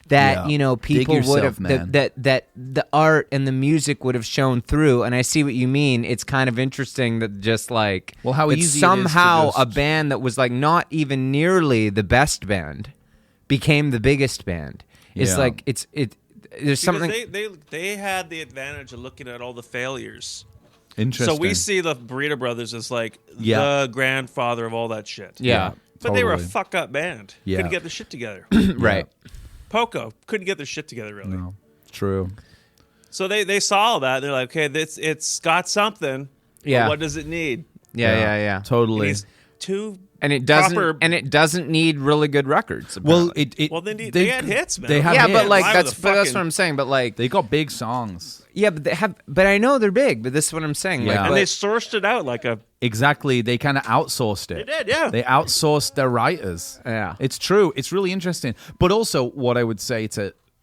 that people Dig would yourself, have man. that the art and the music would have shown through. And I see what you mean. It's kind of interesting that just like how that easy it is to somehow just- a band that was like not even nearly the best band became the biggest band. It's Yeah. like there's Because something. they had the advantage of looking at all the failures. Interesting. So we see the Burrito Brothers as like Yeah. the grandfather of all that shit. Yeah. But they were a totally. fuck up band. Yeah. Couldn't get their shit together. Right. Poco couldn't get their shit together really. No. True. So they saw all that. They're like, okay, it's got something. but Yeah. what does it need? Yeah. It Totally. needs two. And it doesn't. proper- And it doesn't need really good records. Well, apparently. they had hits, man. They have yeah, but hits. like Why that's would but the that's fucking- what I'm saying. But like, They got big songs. yeah, but they have. But I know they're big. But this is what I'm saying. Yeah. Like, and they but- sourced it out like a. Exactly. They kind of outsourced it. They did, yeah. They outsourced their writers. Yeah. It's true. It's really interesting. But also, what I would say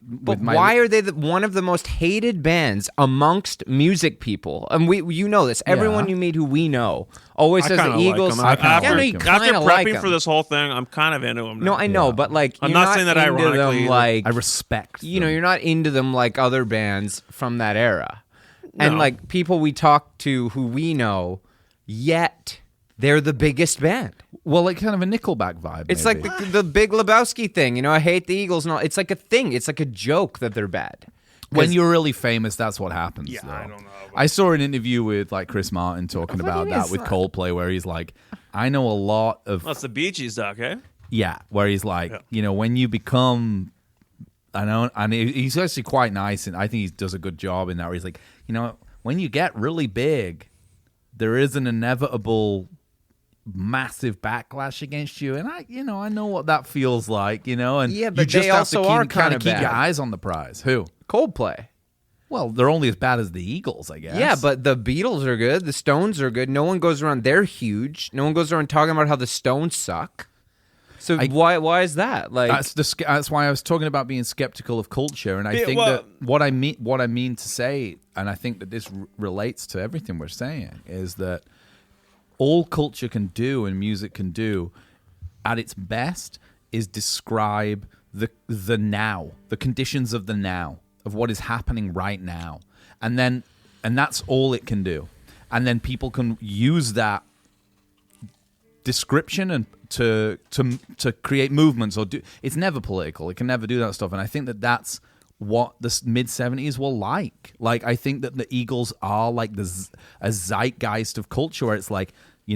But why are they one of the most hated bands amongst music people? And you know this. Everyone Yeah. you meet who we know always I says kinda the Eagles. Like them. kinda yeah, no, like you them. After kind of prepping like them. for this whole thing, I'm kind of into them. No, I know, but like I'm you're not saying that into ironically them either. like I respect. you know, you're not into them like other bands from that era. And No. like people we talk to who we know, yet they're the biggest band. Well, like kind of a Nickelback vibe. It's maybe. like the Big Lebowski thing. I hate the Eagles and all. It's like a thing. It's like a joke that they're bad. when you're really famous, that's what happens. Yeah, though. I don't know, but- I saw an interview with like Chris Martin talking What do about you mean that it's with not? Coldplay, where he's like, I know a lot of Well, it's the Bee Gees doc, eh? yeah, where he's like, Yeah. when you become, I know, and he's actually quite nice, and I think he does a good job in that. Where he's like, when you get really big, there is an inevitable massive backlash against you, and I know what that feels like, and Yeah, you but just they have also to are kind kinda of keep your bad. eyes on the prize. Who? Coldplay. Well, they're only as bad as the Eagles, I guess. Yeah, but the Beatles are good. The Stones are good. No one goes around. They're huge. No one goes around talking about how the Stones suck. So why is that? Like that's why I was talking about being skeptical of culture, and I Yeah, think well- that what I mean to say, and I think that this relates to everything we're saying, is that all culture can do and music can do, at its best, is describe the now, the conditions of the now, of what is happening right now, and that's all it can do, and then people can use that description and to create movements or do. It's never political. It can never do that stuff, and I think that that's what the mid-70s were like. Like, I think that the Eagles are like a zeitgeist of culture, where it's like, the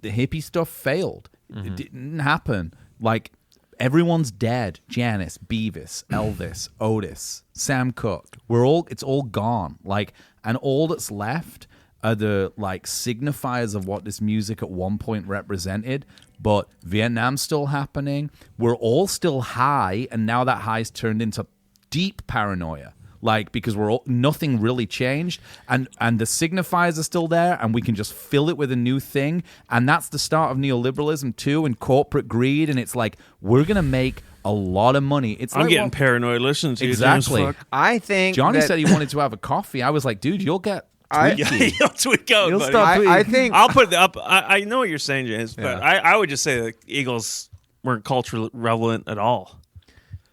hippie stuff failed. It didn't happen. Like, everyone's dead. Janis, Beavis, Elvis, Otis, Sam Cooke. It's all gone. Like, and all that's left are the like signifiers of what this music at one point represented, but Vietnam's still happening. We're all still high, and now that high's turned into deep paranoia. Like, because nothing really changed, and the signifiers are still there, and we can just fill it with a new thing, and that's the start of neoliberalism too, and corporate greed, and it's like, we're gonna make a lot of money. It's I'm like, getting paranoid listening to exactly. you. Exactly. I think Johnny that- said he wanted to have a coffee. I was like, dude, you'll get tweaky. You'll tweak out, You'll buddy. stop tweaking. I think I'll put it up. I know what you're saying, James, but Yeah. I would just say the Eagles weren't culturally relevant at all.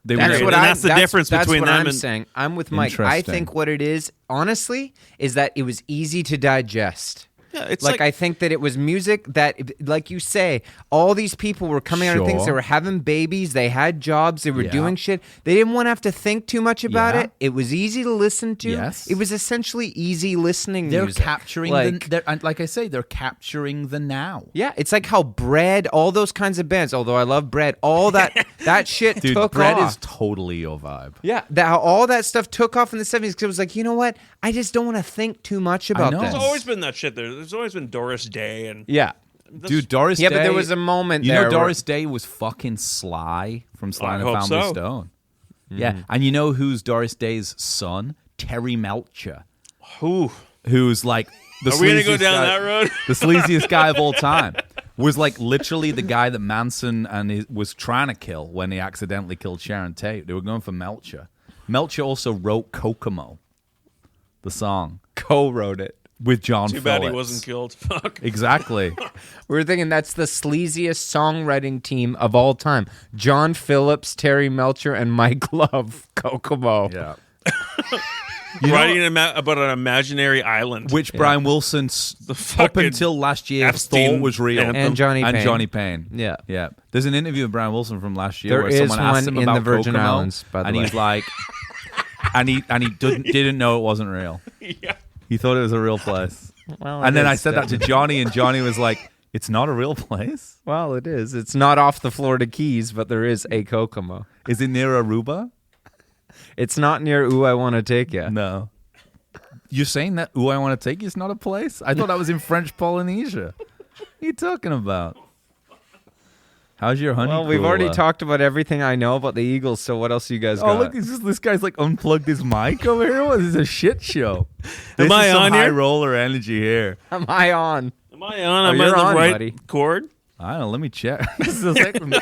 They That's were- what And I, that's the difference that's between what them I'm and- saying. I'm with Mike. I Interesting. think what it is, honestly, is that it was easy to digest. Yeah, it's like I think that it was music that, like you say, all these people were coming out of things. Sure. They were having babies. They had jobs. They were Yeah. doing shit. They didn't want to have to think too much about Yeah. it. It was easy to listen to. Yes. It was essentially easy listening They're music. capturing and like I say, they're capturing the now. Yeah, it's like how Bread, all those kinds of bands, although I love Bread, all that shit Dude, took bread off. is totally your vibe. Yeah, all that stuff took off in the 70s because it was like, you know what? I just don't want to think too much about know. this. There's always been that shit there. There's always been Doris Day and Yeah. Dude, Doris Day. Yeah, but there was a moment You there know, where- Doris Day was fucking Sly from Sly I and the hope Family so. Stone. Yeah, and you know who's Doris Day's son? Terry Melcher, Ooh. who's like the Are we gonna go sleaziest down guy- that road? the sleaziest guy of all time. Was like literally the guy that Manson was trying to kill when he accidentally killed Sharon Tate. They were going for Melcher. Melcher also wrote Kokomo, the song, co-wrote it. with John Too Phillips. bad he wasn't killed. Fuck. Exactly. We were thinking that's the sleaziest songwriting team of all time. John Phillips, Terry Melcher, and Mike Love. Kokomo. Yeah. Writing about an imaginary island. Which Brian Wilson, up fucking until last year, Epstein thought was real. anthem. And Johnny Payne. Johnny Payne. Yeah. Yeah. There's an interview with Brian Wilson from last year There where is someone asked one him in about the Virgin Kokomo, Islands, by the and way. he's like, and he didn't know it wasn't real. Yeah. He thought it was a real place. Well, And it then I is said that to Johnny, and Johnny was like, "It's not a real place. Well, it is. It's not off the Florida Keys, but there is a Kokomo. Is it near Aruba? It's not near Ooh, I Want to Take Ya. No. You're saying that Ooh, I Want to Take You is not a place? I thought that was in French Polynesia. What are you talking about? How's your honey? Well, we've already cooler? talked about everything I know about the Eagles, so what else you guys Oh, got? look, this guy's like unplugged his mic over here. What is this, a shit show? This Am I is some on high here? roller energy here. Am I on? Am I on? Am I you're on the on, right buddy. chord? I don't know. Let me check. This is the second.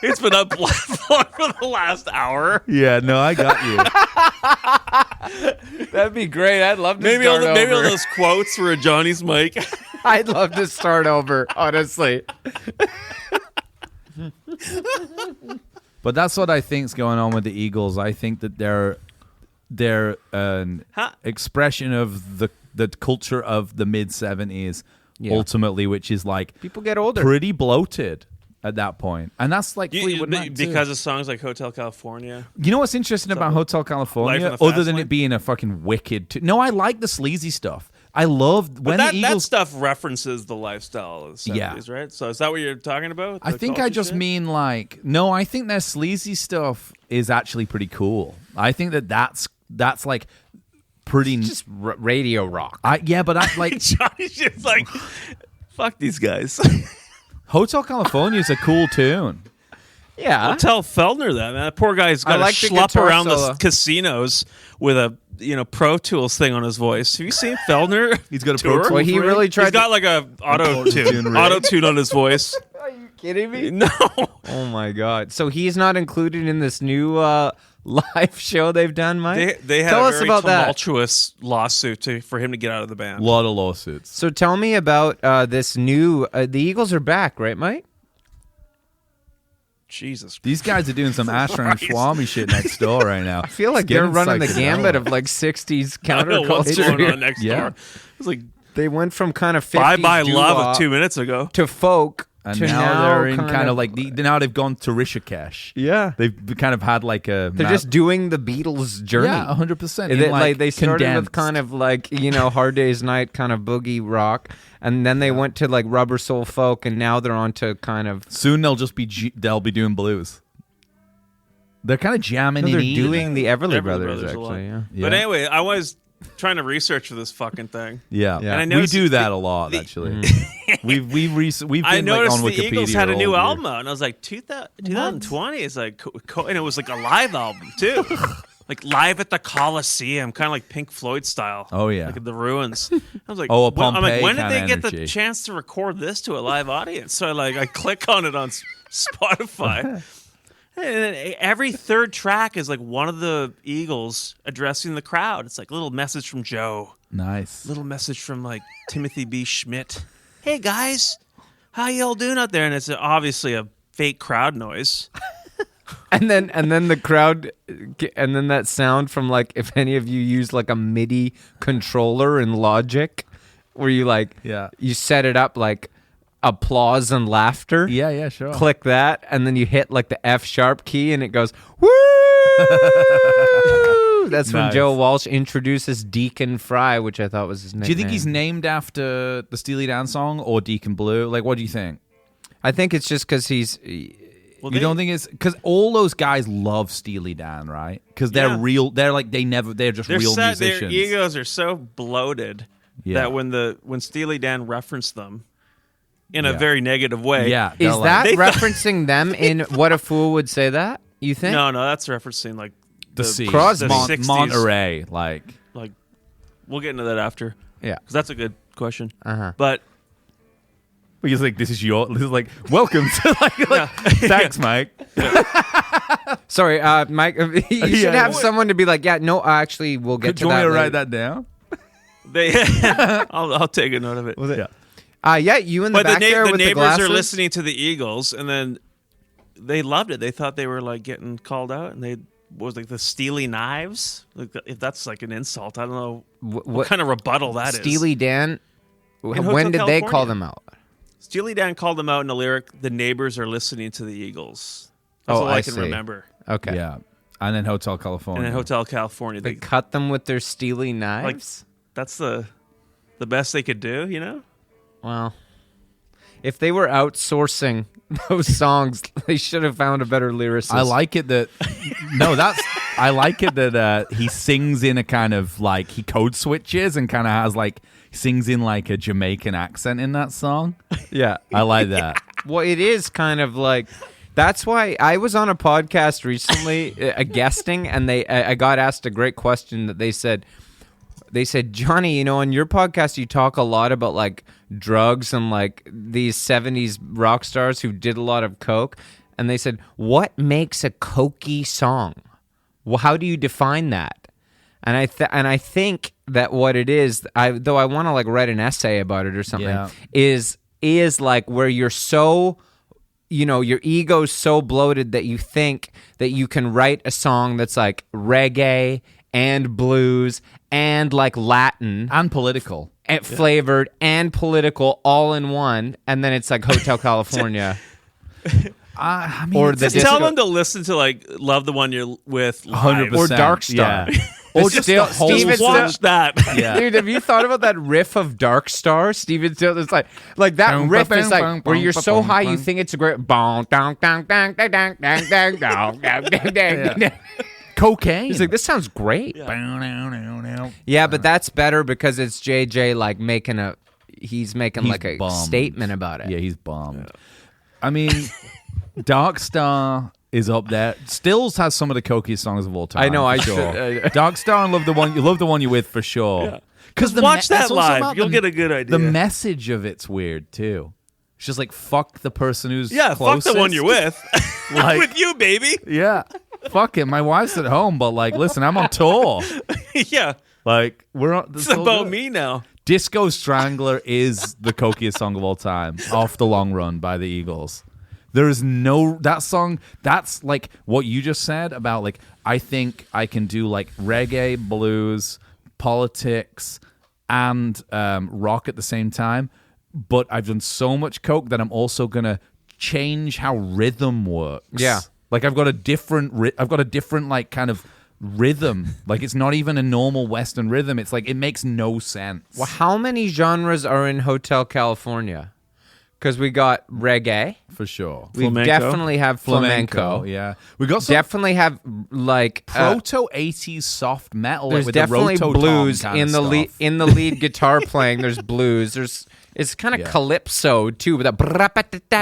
It's been up for the last hour. Yeah, no, I got you. That'd be great. I'd love to Maybe start all over. those quotes were Johnny's mic. I'd love to start over, honestly. But that's what I think's going on with the Eagles. I think that they're an Huh? expression of the culture of the mid '70s, Yeah. ultimately, which is like People get older. pretty bloated at that point, and that's like Fleetwood Mac too. Because of songs like Hotel California. You know what's interesting about Hotel Life California, in the other Fast than Lane? it being a fucking wicked? No, I like the sleazy stuff. I love But when that, the that Eagles. stuff references the lifestyle of the 70s, Yeah. right? So is that what you're talking about? I The think I culture just shit? mean like no. I think their sleazy stuff is actually pretty cool. I think that's like pretty. Just radio rock. Yeah, but I like Johnny's just like, fuck these guys. Hotel California is a cool tune. Yeah. I'll tell Feldner that, man. That poor guy's got I to like the schlep guitar around solo. the casinos with a Pro Tools thing on his voice. Have you seen Feldner? He's got a tour? Pro Tools Well, he rig. really tried He's got like a Auto-tune rig. auto tune on his voice. Are you kidding me? No, Oh my god! So he's not included in this new live show they've done, Mike. they had Tell a us very about that. tumultuous lawsuit for him to get out of the band. A lot of lawsuits. So tell me about this new. The Eagles are back, right, Mike? Jesus, These guys are doing some Asher and Swami shit next door right now. I feel like It's they're getting running the psychedelic. gambit of like '60s I don't know what's counterculture. going on next Yeah. door. It's like They went from kind of 50s Bye Bye Love doo-wop of 2 minutes ago. to folk And to now they're in kind of like like now they've gone to Rishikesh. yeah. They've kind of had like a They're just doing the Beatles' journey. yeah, 100%. They, like they started condensed. with kind of like Hard Day's Night kind of boogie rock, and then they went to like rubber soul folk, and now they're on to kind of Soon they'll just be they'll be doing blues. They're kind of jamming. they're in doing the Everly Everly Brothers Brothers a lot. actually. Yeah. Yeah. But anyway, I was trying to research for this fucking thing. Yeah, And I we noticed do that the- a lot the- actually. We've been I noticed on the Wikipedia Eagles had a new all year. album out, and I was like, 2020 is like, and it was like a live album too, like live at the Coliseum, kind of like Pink Floyd style. Oh, yeah. like at the ruins. I was like, Oh, a I'm like, Pompeii when did they kinda get the energy. chance to record this to a live audience? So I click on it on Spotify. And then every third track is like one of the Eagles addressing the crowd. It's like a little message from Joe, Nice. little message from like Timothy B. Schmidt. Hey guys, how y'all doing out there? And it's obviously a fake crowd noise. And then the crowd, and then that sound from like if any of you use like a MIDI controller in Logic, where you you set it up like applause and laughter. Yeah, sure. Click that, and then you hit like the F sharp key, and it goes woo. That's when Nice. Joe Walsh introduces Deacon Fry, which I thought was his nickname. Do you think he's named after the Steely Dan song or Deacon Blue? Like, what do you think? I think it's just because he's. Well, You don't think it's because all those guys love Steely Dan, right? Because they're Yeah. real. They're like they're just real Their musicians. egos are so bloated Yeah. that when Steely Dan referenced them in a Yeah. very negative way. Yeah, Is they're that like, referencing them in What a Fool Would Say That? You think? No, that's referencing like the sea, Crosby. the 60s. Monterey? Like, Like, we'll get into that after Yeah. because that's a good question. Uh-huh. But because like this is like welcome to like thanks, Mike. Sorry, Mike. You should Yeah. have someone to be like, yeah, no, actually, we'll get Do to you want that. me to write later. that down? they, I'll take a note of it. Yeah. Yeah, you in the But back there the with the neighbors glasses. are listening to the Eagles, and then they loved it. They thought they were like getting called out, and they was like the Steely Knives. Like if that's like an insult, I don't know what kind of rebuttal that is. Steely Dan. Hotel When did they call California. them out? Steely Dan called them out in a lyric. The neighbors are listening to the Eagles. That's all I can see. remember. Okay. Yeah. And then Hotel California. And in Hotel California, They they, cut them with their steely knives. that's the best they could do. You know. Well, if they were outsourcing those songs, they should have found a better lyricist. I like it that I like it that he sings in a kind of like he code switches and kind of has like sings in like a Jamaican accent in that song. Yeah. I like that. Well, it is kind of like. That's why I was on a podcast recently, guesting, and I got asked a great question that they said, Johnny, you know, on your podcast you talk a lot about like drugs and like these 70s rock stars who did a lot of coke, and they said, what makes a cokey song? Well, how do you define that? And I think that what it is, though I want to like write an essay about it or something, Yeah. is like where you're so, you know, your ego's so bloated that you think that you can write a song that's like reggae and blues and like Latin And political. and flavored and political all in one, and then it's like Hotel California. I mean, Or it's the Just just- tell them to listen to like "Love the One You're With" live. 100%. Or Dark Star. Yeah. Or It's just still, the whole Steven song. Watch that. Yeah. Dude, have you thought about that riff of Dark Star? Steven Still, it's like that Boom, riff boom, is like boom, where boom, you're so boom, high you boom. think it's a great bong dong dong dong dong dong dong dong dong dong dong dong. Cocaine. He's like, this sounds great. Yeah, but that's better because it's JJ like he's making like a bummed. statement about it. Yeah, he's bummed. I mean, Dark Star is up there. Stills has some of the cokiest songs of all time. I know, for I sure. should- Dark Star and Love the One You're With for sure. Because Watch that live. You'll get a good idea. The message of it's weird too. It's just like fuck the person who's Yeah, closest. fuck the one you're with. Like- with you, baby. Yeah, fuck it. My wife's at home, but like, listen, I'm on tour. Yeah, Like we're on. it's about me now. Disco Strangler is the cokiest song of all time, Off the Long Run by the Eagles. There is no, that song, that's like what you just said about like, I think I can do like reggae, blues, politics, and rock at the same time, but I've done so much coke that I'm also going to change how rhythm works. Yeah. Like I've got a different like kind of rhythm. Like it's not even a normal Western rhythm. It's like, it makes no sense. Well, how many genres are in Hotel California? Because we got reggae. for sure. We Flamenco. definitely have flamenco. Yeah, we got some Definitely have like proto 80s soft metal. there's with definitely the blues rototom in the lead stuff. in the lead guitar playing. There's blues. It's kind of Yeah. calypso too, with a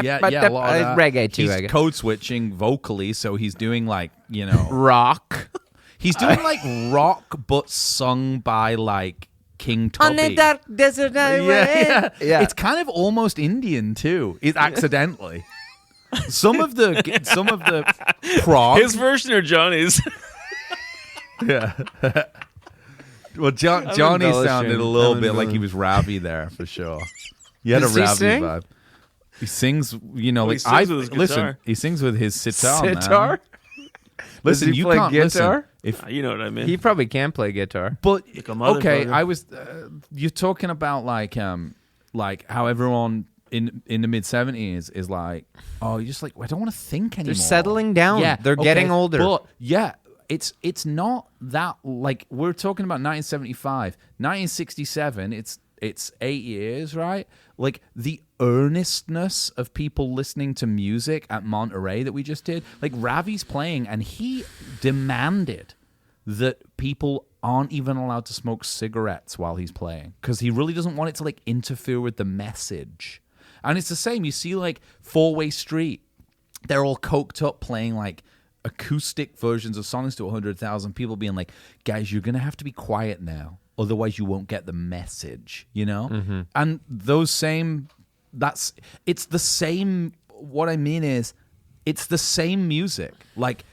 Yeah, a lot of that. reggae too. He's I guess. code switching vocally, so he's doing like Rock. he's doing like rock, but sung by like King Tubby. On the dark desert highway. Yeah. It's kind of almost Indian too. It accidentally. Some of the prog. His version or Johnny's? Yeah. Well, Johnny embellishing. sounded a little I'm bit like he was Ravi there for sure. He had Does a he Ravi sing? vibe. He sings, he like sings with his listen. guitar. He sings with his sitar. Man. Sitar? Listen, Does he you play can't guitar? listen. If You know what I mean? He probably can play guitar. But a okay, motherfucker. I was. You're talking about like how everyone in the mid '70s is like, oh, you're just like, I don't want to think anymore. They're settling down. Yeah, They're getting older. But yeah, it's not that like we're talking about 1975, 1967. It's 8 years, right? Like the earnestness of people listening to music at Monterey that we just did. Like Ravi's playing, and he demanded that people aren't even allowed to smoke cigarettes while he's playing because he really doesn't want it to like interfere with the message. And it's the same. You see like Four-Way Street. They're all coked up playing like acoustic versions of songs to 100,000 people being like, guys, you're going to have to be quiet now. Otherwise you won't get the message, you know? Mm-hmm. And it's the same. What I mean is it's the same music. Like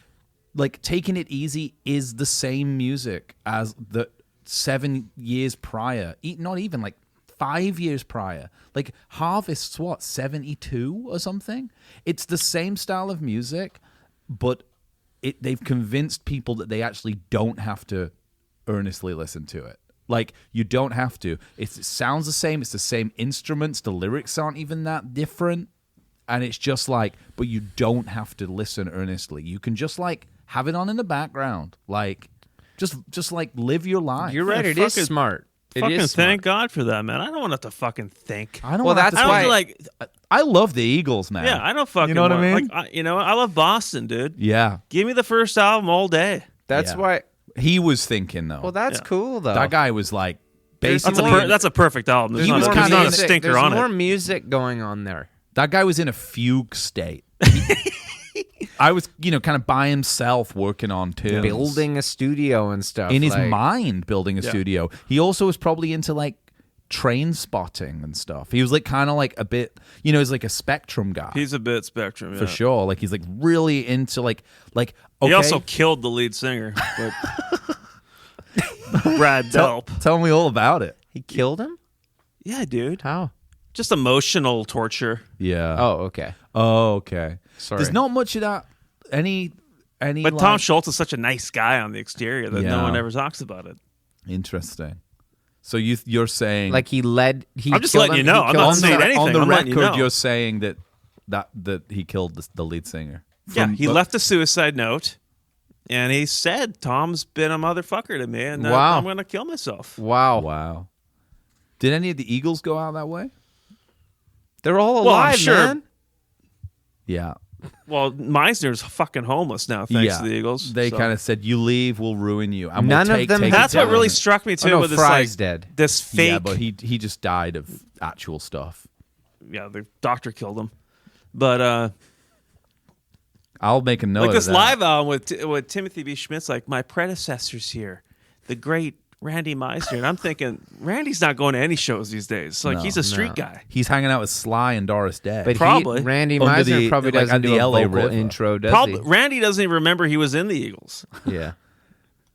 Taking It Easy is the same music as the 7 years prior. Not even like 5 years prior. Like Harvest's what, 72 or something? It's the same style of music, but they've convinced people that they actually don't have to earnestly listen to it. Like, you don't have to. It sounds the same. It's the same instruments. The lyrics aren't even that different. And it's just like, but you don't have to listen earnestly. You can just like have it on in the background. Like, just like live your life. You're right. Yeah, It is fucking- smart. It fucking is smart. thank God for that, man. I don't want to have to fucking think. I don't Well, want to that's I don't why- feel like, I love the Eagles, man. yeah, I don't fucking. You know what I want- mean? Like, I love Boston, dude. Yeah. Give me the first album all day. That's Yeah. why. He was thinking, though. Well, that's Yeah. cool though. that guy was like, There's basically, That's a perfect album. There's He not, was a, kinda there's not a music- stinker There's on more it. music going on there. that guy was in a fugue state. I was, kind of by himself working on tunes. Building a studio and stuff. in his like- mind, building a studio. He also was probably into like train spotting and stuff. He was like kind of like a bit, he's like a spectrum guy He's a bit spectrum, yeah. for sure. Like he's like really into like okay. He also killed the lead singer, but Brad Delp. Tell me all about it. He killed him? Yeah, dude. How? Just emotional torture. Yeah. Oh, okay. Oh, okay. Sorry. There's not much of that. Any. But Tom Schultz is such a nice guy on the exterior that no Yeah. one ever talks about it. Interesting. So you're saying Like he I'm just killed letting you him, know. he I'm killed not him. saying anything. on the I'm letting record. you know. You're saying that he killed the lead singer. Yeah, he left a suicide note, and he said, "Tom's been a motherfucker to me, and Wow. I'm going to kill myself." Wow. Wow. Did any of the Eagles go out that way? They're all Well, I'm alive, sure- man. Yeah. Well, Meisner's fucking homeless now, thanks to the Eagles. They so. kind of said, "You leave, we'll ruin you." And None we'll of take, them take have That's it what down." really struck me too. Oh, no, with this, Fry's like, dead. this fake. Yeah, but he just died of actual stuff. Yeah, the doctor killed him. But I'll make a note. like of this that. live album with Timothy B. Schmidt's like, my predecessor's here, the great Randy Meisner, and I'm thinking Randy's not going to any shows these days. Like No, he's a street guy. He's hanging out with Sly and Doris Day. But Probably. Randy Under Meisner the- probably like, doesn't at the do a LA vocal River. intro, does Probably Randy doesn't even remember he was in the Eagles. he? Yeah.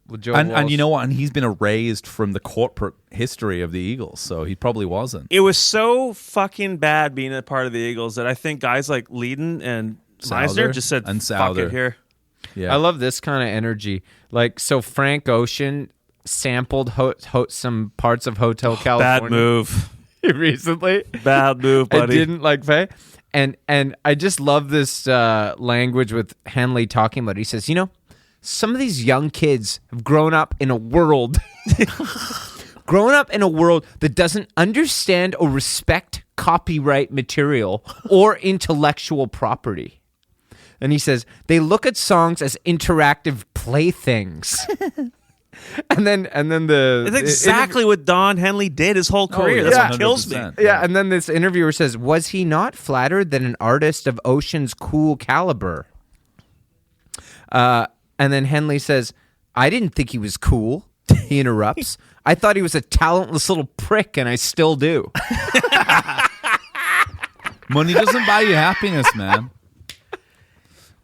Well, Joe and Walsh- you know what? And he's been erased from the corporate history of the Eagles, so he probably wasn't. It was so fucking bad being a part of the Eagles that I think guys like Leadon and Meisner Souther just said, and "Fuck Souther. it here." Yeah, I love this kind of energy. Like, so Frank Ocean sampled some parts of Hotel California. Bad move. recently. Bad move, I buddy. didn't like pay. And I just love this language with Henley talking about it. He says, some of these young kids have grown up in a world that doesn't understand or respect copyright material or intellectual property. And he says, they look at songs as interactive playthings. And then It's exactly what Don Henley did his whole career. That's what kills me. Yeah, and then this interviewer says, was he not flattered that an artist of Ocean's cool caliber? And then Henley says, I didn't think he was cool. He interrupts. I thought he was a talentless little prick, and I still do. Money doesn't buy you happiness, man.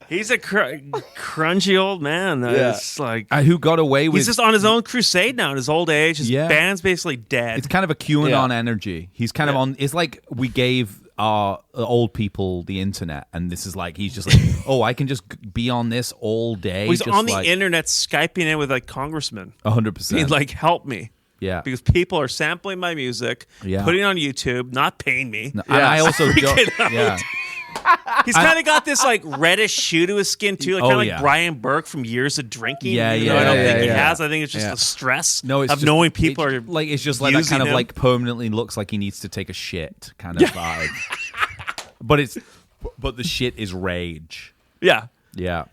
He's a crunchy old man. It's like Who got away with... he's just on his own crusade now in his old age. His Yeah. band's basically dead. It's kind of a QAnon energy. He's kind of on... It's like we gave our old people the internet, and this is like, he's just like, oh, I can just be on this all day. He's just on the like, internet Skyping in with like congressmen. 100%. He's like, help me. Yeah. Because people are sampling my music, putting it on YouTube, not paying me. No, and I also don't... Yeah. He's kind of got this like reddish hue to his skin too, like kind of like yeah. Brian Burke from years of drinking. Yeah, even though yeah, I don't yeah, think he yeah. has. I think it's just the stress No, it's of just, knowing people are like, it's just like that using kind of him. like permanently looks like he needs to take a shit kind of vibe. But the shit is rage. Yeah. Yeah.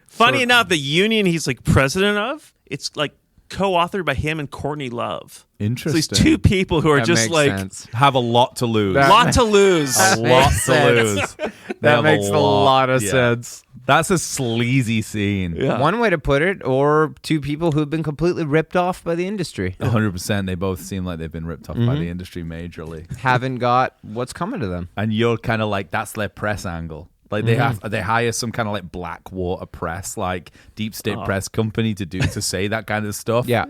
Funny enough, the union he's like president of, it's like co-authored by him and Courtney Love. Interesting. So these two people who are That just makes like sense. Have a lot to lose. lot to lose. a lot to sense. lose. They That have makes a lot of yeah. sense. That's a sleazy scene. Yeah. One way to put it, or two people who've been completely ripped off by the industry. 100%. They both seem like they've been ripped off by the industry majorly. Haven't got what's coming to them. And you're kind of like, that's their press angle. Like they hire some kind of like Blackwater press, like deep state press company to say that kind of stuff. Yeah.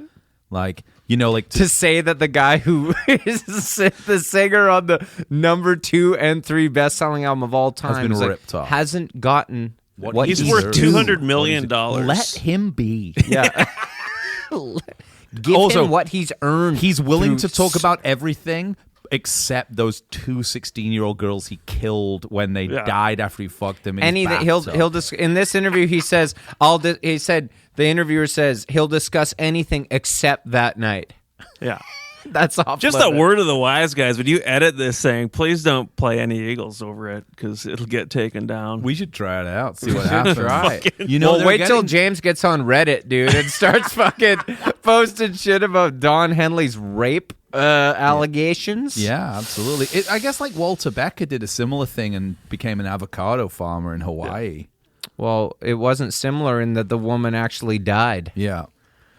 Like, you know, like To say that the guy who is the singer on the number 2 and 3 best-selling album of all time been is like, ripped off. hasn't gotten what He's he's worth due. $200 million. let him be. Yeah. Give Also, him what he's earned. He's willing through to talk about everything except those 2 16-year-old girls he killed when they died after he fucked them in anything. his He'll in this interview he says he said the interviewer says he'll discuss anything except that night. Yeah. That's off. Just a word of the wise guys. When you edit this saying, please don't play any Eagles over it because it'll get taken down. We should try it out, see what happens. Right. You know, Well, they're wait till getting- James gets on Reddit, dude, and starts fucking posting shit about Don Henley's rape allegations. Yeah, absolutely. I guess like Walter Becker did a similar thing and became an avocado farmer in Hawaii. Well, it wasn't similar in that the woman actually died. Yeah.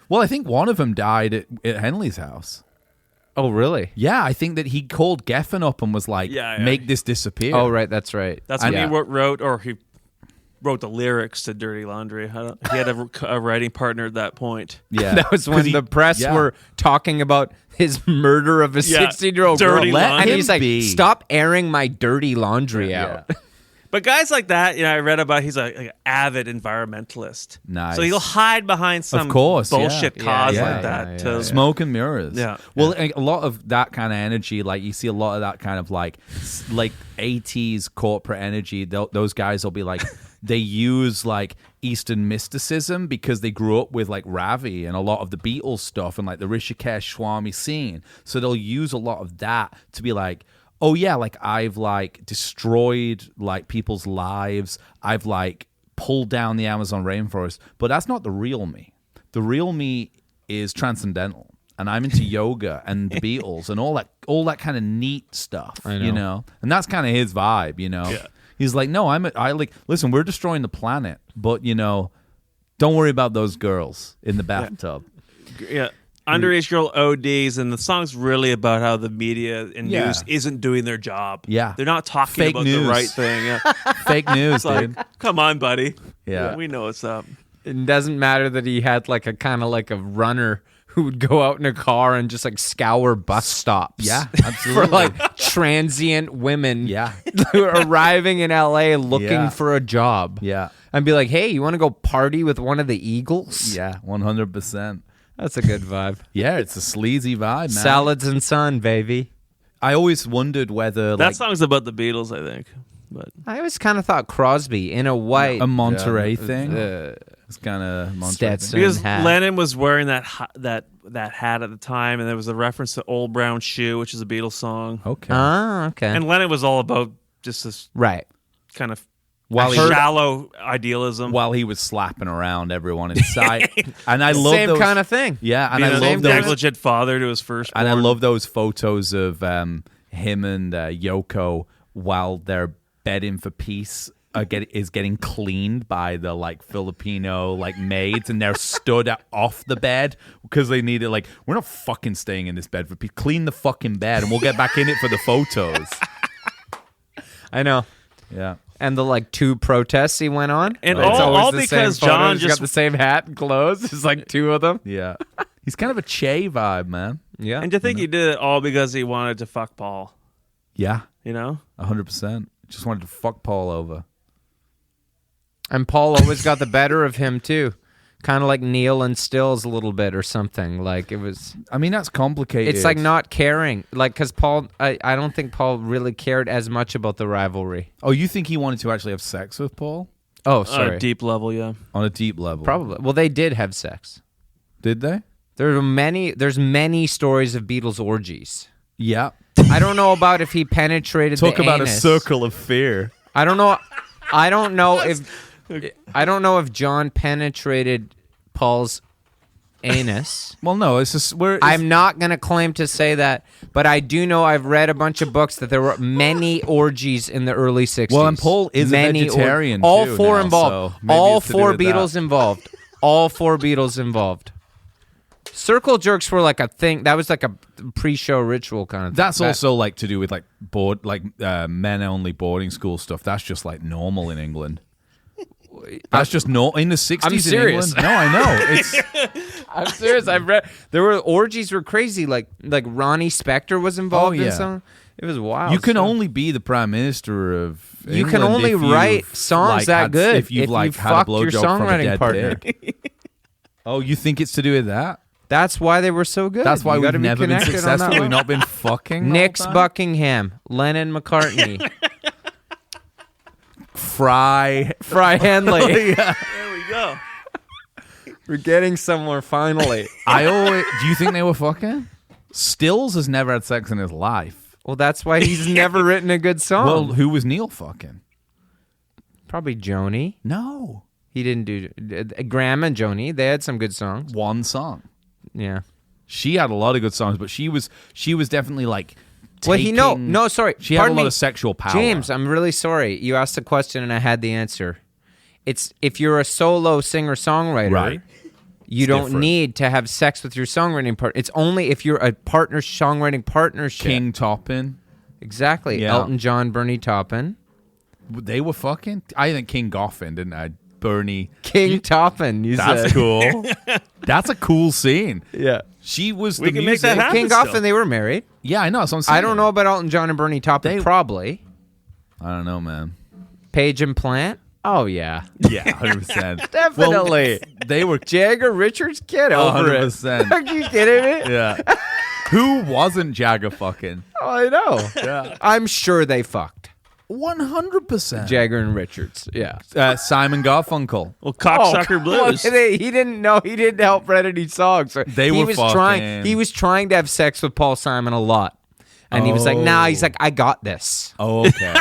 Well, I think one of them died at Henley's house. Oh, really? Yeah, I think that he called Geffen up and was like, Yeah. make this disappear. Oh, right. That's right. That's when Yeah. he wrote the lyrics to Dirty Laundry. He had a writing partner at that point. Yeah. That was when the press were talking about his murder of a 16-year-old girl. Dirty laundry. And he's like, be. stop airing my dirty laundry Yeah. out. But guys like that, I read about, he's like an avid environmentalist. Nice. So he'll hide behind some Of course, yeah. bullshit cause Yeah, like that. yeah, to- yeah. Smoke and mirrors. Yeah. Well, a lot of that kind of energy, like you see a lot of that kind of like 80s corporate energy. Those guys will be like, they use like Eastern mysticism because they grew up with like Ravi and a lot of the Beatles stuff and like the Rishikesh Swami scene. So they'll use a lot of that to be like, oh yeah, like I've like destroyed like people's lives. I've like pulled down the Amazon rainforest, but that's not the real me. The real me is transcendental, and I'm into yoga and the Beatles and all that kind of neat stuff, you know. And that's kind of his vibe, you know. Yeah. He's like, no, listen, we're destroying the planet, but you know, don't worry about those girls in the bathtub. Yeah. Underage girl ODs, and the song's really about how the media and news isn't doing their job. Yeah. They're not talking Fake about news. the right thing. Yeah. Fake news, It's like, dude. come on, buddy. Yeah. We know what's up. It doesn't matter that he had like a kind of like a runner who would go out in a car and just like scour bus stops. Yeah, absolutely. For like transient women Yeah. who are arriving in LA looking Yeah. for a job. Yeah. And be like, hey, you want to go party with one of the Eagles? Yeah, 100%. That's a good vibe. Yeah, it's a sleazy vibe, man. Salads and sun, baby. I always wondered whether That like song's about the Beatles, I think. But I always kind of thought Crosby in a white a Monterey thing. It's kind of Stetson. Because hat. Lennon was wearing that hat at the time, and there was a reference to Old Brown Shoe, which is a Beatles song. Okay. Okay. And Lennon was all about just this Right. kind of While he- shallow idealism. While he was slapping around everyone in sight. And I love Same those kind of thing. Yeah, and Being I a love those negligent father to his firstborn. and I love those photos of him and Yoko while they're bedding for peace is getting cleaned by the like Filipino like maids, and they're stood off the bed because they need it. Like, we're not fucking staying in this bed for peace. Clean the fucking bed, and we'll get back in it for the photos. I know. Yeah. And the like 2 protests he went on. And It's always all the because same photos. John He's just got the same hat and clothes. It's like 2 of them. Yeah. He's kind of a Che vibe, man. Yeah. And to think he did it all because he wanted to fuck Paul. Yeah. You know? 100%. Just wanted to fuck Paul over. And Paul always got the better of him too. Kind of like Neil and Stills a little bit or something. Like it was. I mean, that's complicated. It's like not caring. Like, because Paul, I don't think Paul really cared as much about the rivalry. Oh, you think he wanted to actually have sex with Paul? Oh, On sorry. a deep level, yeah. On a deep level. Probably. Well, they did have sex. Did they? There's many stories of Beatles orgies. Yeah. I don't know about if he penetrated Talk the about anus. a circle of fear. I don't know if John penetrated Paul's anus. Well, no, it's just I'm not going to claim to say that, but I do know I've read a bunch of books that there were many orgies in the early 60s. Well, and Paul is a vegetarian, all too, 4 now, involved. so maybe All it's to do 4 with that. Beatles involved. All 4 Beatles involved. Circle jerks were like a thing. That was like a pre-show ritual kind of thing. That's also like to do with like men only boarding school stuff. That's just like normal in England. That's just no in the 60s. I'm serious. In England. No, I know. It's I'm serious. I've read there were orgies were crazy. Like Ronnie Spector was involved Oh, yeah. in some. It was wild. you can stuff. only be the prime minister of. You can England only if you've, write songs like, that had- good if you've like had a fucked your blowjob from a songwriting dead partner. pig. Oh, you think it's to do with that? That's why they were so good. That's why You we've gotta be never been connected on successful. that We've one. not been fucking. Nick's all the time? Buckingham, Lennon McCartney, Fry. Hanley. Yeah. There we go. We're getting somewhere finally. Do you think they were fucking? Stills has never had sex in his life. Well, that's why he's never written a good song. Well, who was Neil fucking? Probably Joni. No. He didn't do Graham and Joni. They had some good songs. One song. Yeah. She had a lot of good songs, but she was definitely like. Well, no, sorry. She had Pardon a lot me. of sexual power. James, I'm really sorry. You asked a question and I had the answer. It's if you're a solo singer-songwriter, Right. you It's don't different. need to have sex with your songwriting partner. It's only if you're a songwriting partnership. King Toppin. Exactly. Yeah. Elton John, Bernie Taupin. They were fucking. I think King Goffin, didn't I? Bernie. King Taupin. You That's said. cool. That's a cool scene. Yeah. She was We the can make music. that happen. King still. Goffin, they were married. Yeah, I know. That's what I'm saying. I don't know about Elton John and Bernie Taupin. They- Probably. I don't know, man. Page and Plant. Oh, yeah. Yeah, 100%. Definitely. They were. Jagger Richards, get over it. 100%. Are you kidding me? Yeah. Who wasn't Jagger fucking? Oh, I know. Yeah. I'm sure they fucked 100%. Jagger and Richards. Yeah. Simon Garfunkel. Well, Cocksucker Blues. Well, he didn't know. He didn't help write any songs. They he were was fucking- trying. He was trying to have sex with Paul Simon a lot, and he was like, "Nah." He's like, "I got this." Oh, okay.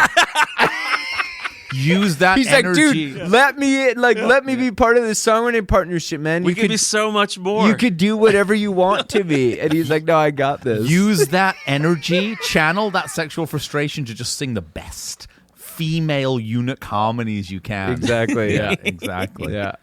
Use that He's energy. like, "Dude, let me in. Like, let me be part of this songwriting partnership, man. we You could be so much more. you could do whatever you want to be." And he's like, "No, I got this." Use that energy, channel that sexual frustration to just sing the best female eunuch harmonies you can. Exactly. Yeah, exactly. Yeah.